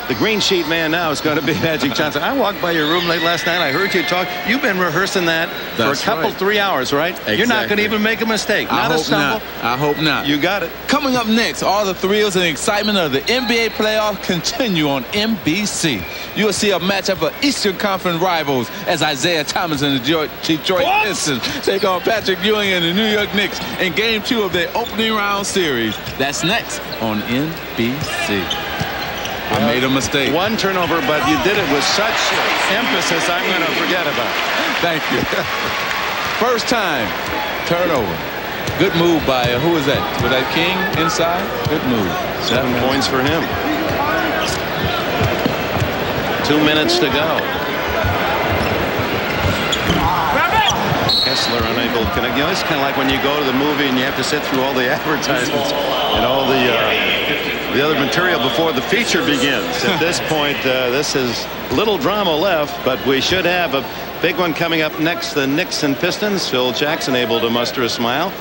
The green sheet man now is going to be Magic Johnson. I walked by your room late last night. I heard you talk. You've been rehearsing that for a couple, 3 hours, right? Exactly. You're not going to even make a mistake. Not a stumble. I hope not. You got it. Coming up next, all the thrills and excitement of the NBA playoffs continue on NBC. You'll see a matchup of Eastern Conference rivals as Isaiah Thomas and the Detroit Pistons take on Patrick Ewing and the New York Knicks in Game 2 of their opening round series. That's next on NBC. I made a mistake. One turnover, but you did it with such emphasis, I'm going to forget about it. Thank you. First time turnover. Good move by, who was that? Was that King inside? Good move. 7 points for him. 2 minutes to go. Kessler unable to connect. You know, it's kind of like when you go to the movie and you have to sit through all the advertisements and all the other material before the feature begins. At this point, this is little drama left, but we should have a big one coming up next. The Knicks and Pistons. Phil Jackson able to muster a smile.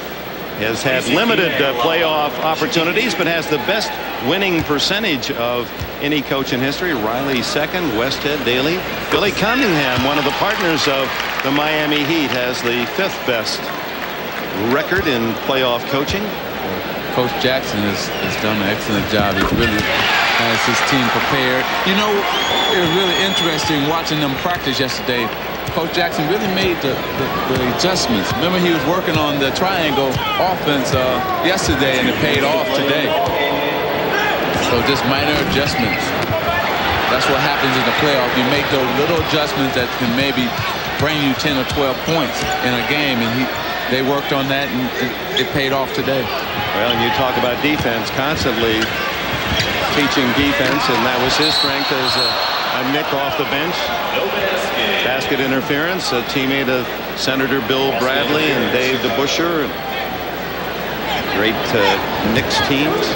Has had limited playoff opportunities, but has the best winning percentage of any coach in history. Riley second, Westhead, Daly. Billy Cunningham, one of the partners of the Miami Heat, has the 5th best record in playoff coaching. Coach Jackson has done an excellent job. He really has his team prepared. You know, it was really interesting watching them practice yesterday. Coach Jackson really made the adjustments. Remember, he was working on the triangle offense yesterday, and it paid off today. So just minor adjustments. That's what happens in the playoff. You make those little adjustments that can maybe bring you 10 or 12 points in a game, and they worked on that, and it paid off today. Well, and you talk about defense, constantly teaching defense, and that was his strength as a Nick off the bench. Basket interference, a teammate of Senator Bill Bradley and Dave DeBusschere. Great Knicks teams.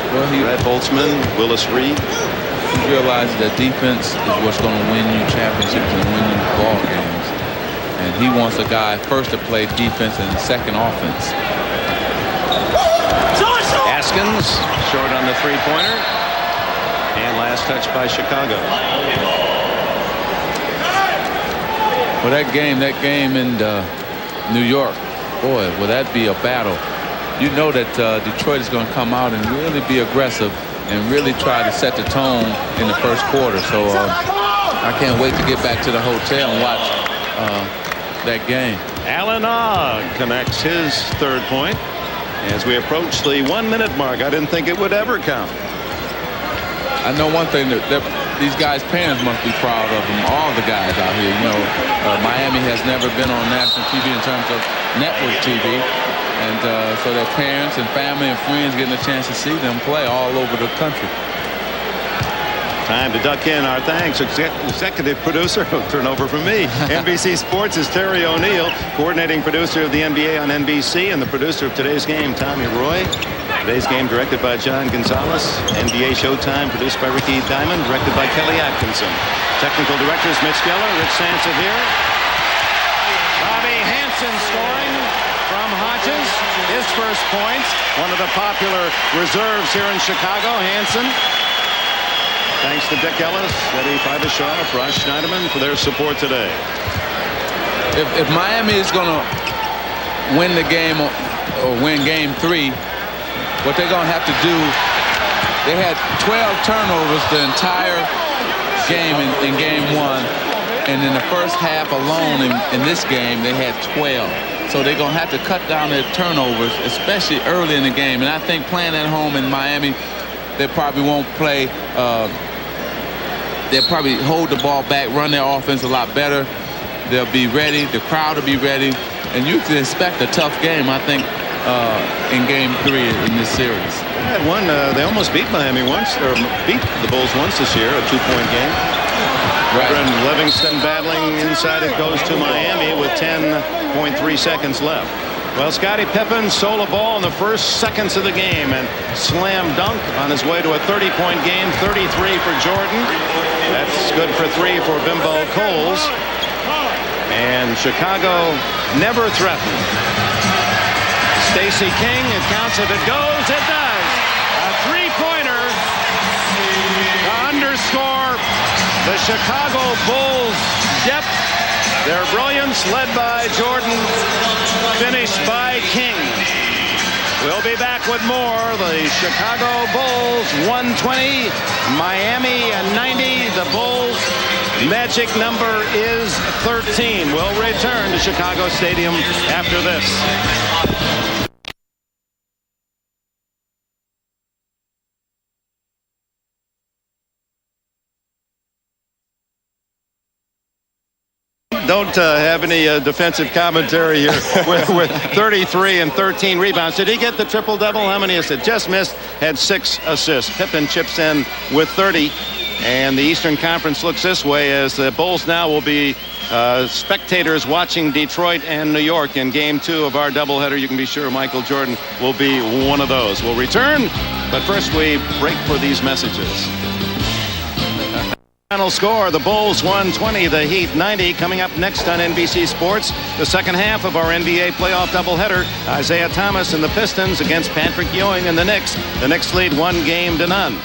Well, Brad Boltzmann, Willis Reed. He realizes that defense is what's going to win you championships and win you ball games. And he wants a guy first to play defense and second offense. Askins short on the three-pointer. And last touch by Chicago. Well, that game in New York, boy, will that be a battle. You know that Detroit is going to come out and really be aggressive and really try to set the tone in the first quarter. So I can't wait to get back to the hotel and watch that game. Alan Ogg connects his 3rd point as we approach the 1-minute mark. I didn't think it would ever count. I know one thing that these guys' parents must be proud of them. All the guys out here, you know, Miami has never been on national TV in terms of network TV. And so their parents and family and friends getting a chance to see them play all over the country. Time to duck in our thanks. Executive producer, turnover from me. NBC Sports is Terry O'Neill, coordinating producer of the NBA on NBC, and the producer of today's game, Tommy Roy. Today's game directed by John Gonzalez. NBA Showtime produced by Ricky Diamond, directed by Kelly Atkinson. Technical directors Mitch Geller, Rich Sansa here. Bobby Hansen scoring from Hodges. His first points. One of the popular reserves here in Chicago, Hansen. Thanks to Dick Ellis, Eddie Fibasharov, Ross Schneiderman for their support today. If Miami is going to win the game or win Game 3, what they're going to have to do, they had 12 turnovers the entire game in Game 1. And in the first half alone in this game, they had 12. So they're going to have to cut down their turnovers, especially early in the game. And I think playing at home in Miami, they probably won't play. They'll probably hold the ball back, run their offense a lot better. They'll be ready. The crowd will be ready. And you can expect a tough game, I think, in Game 3 in this series. They had one. They almost beat Miami once, or beat the Bulls once this year, a 2-point game. Right. And Livingston battling inside. It goes to Miami with 10.3 seconds left. Well, Scottie Pippen stole a ball in the first seconds of the game and slam dunk on his way to a 30-point game. 33 for Jordan. That's good for 3 for Bimbo Coles. And Chicago never threatened. Stacey King, it counts if it goes. It does. A 3-pointer to The Chicago Bulls depth, their brilliance led by Jordan, finished by King. We'll be back with more. The Chicago Bulls 120, Miami 90. The Bulls magic number is 13. We'll return to Chicago Stadium after this. Don't have any defensive commentary here with 33 and 13 rebounds. Did he get the triple-double? How many assists? Just missed, had 6 assists. Pippen chips in with 30. And the Eastern Conference looks this way as the Bulls now will be spectators watching Detroit and New York in Game 2 of our doubleheader. You can be sure Michael Jordan will be one of those. We'll return, but first we break for these messages. Final score, the Bulls 120, the Heat 90. Coming up next on NBC Sports, the second half of our NBA playoff doubleheader. Isaiah Thomas and the Pistons against Patrick Ewing and the Knicks. The Knicks lead 1-0.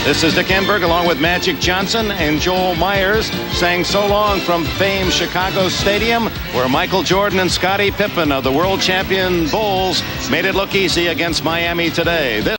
This is Dick Enberg along with Magic Johnson and Joel Myers saying so long from famed Chicago Stadium, where Michael Jordan and Scottie Pippen of the world champion Bulls made it look easy against Miami today.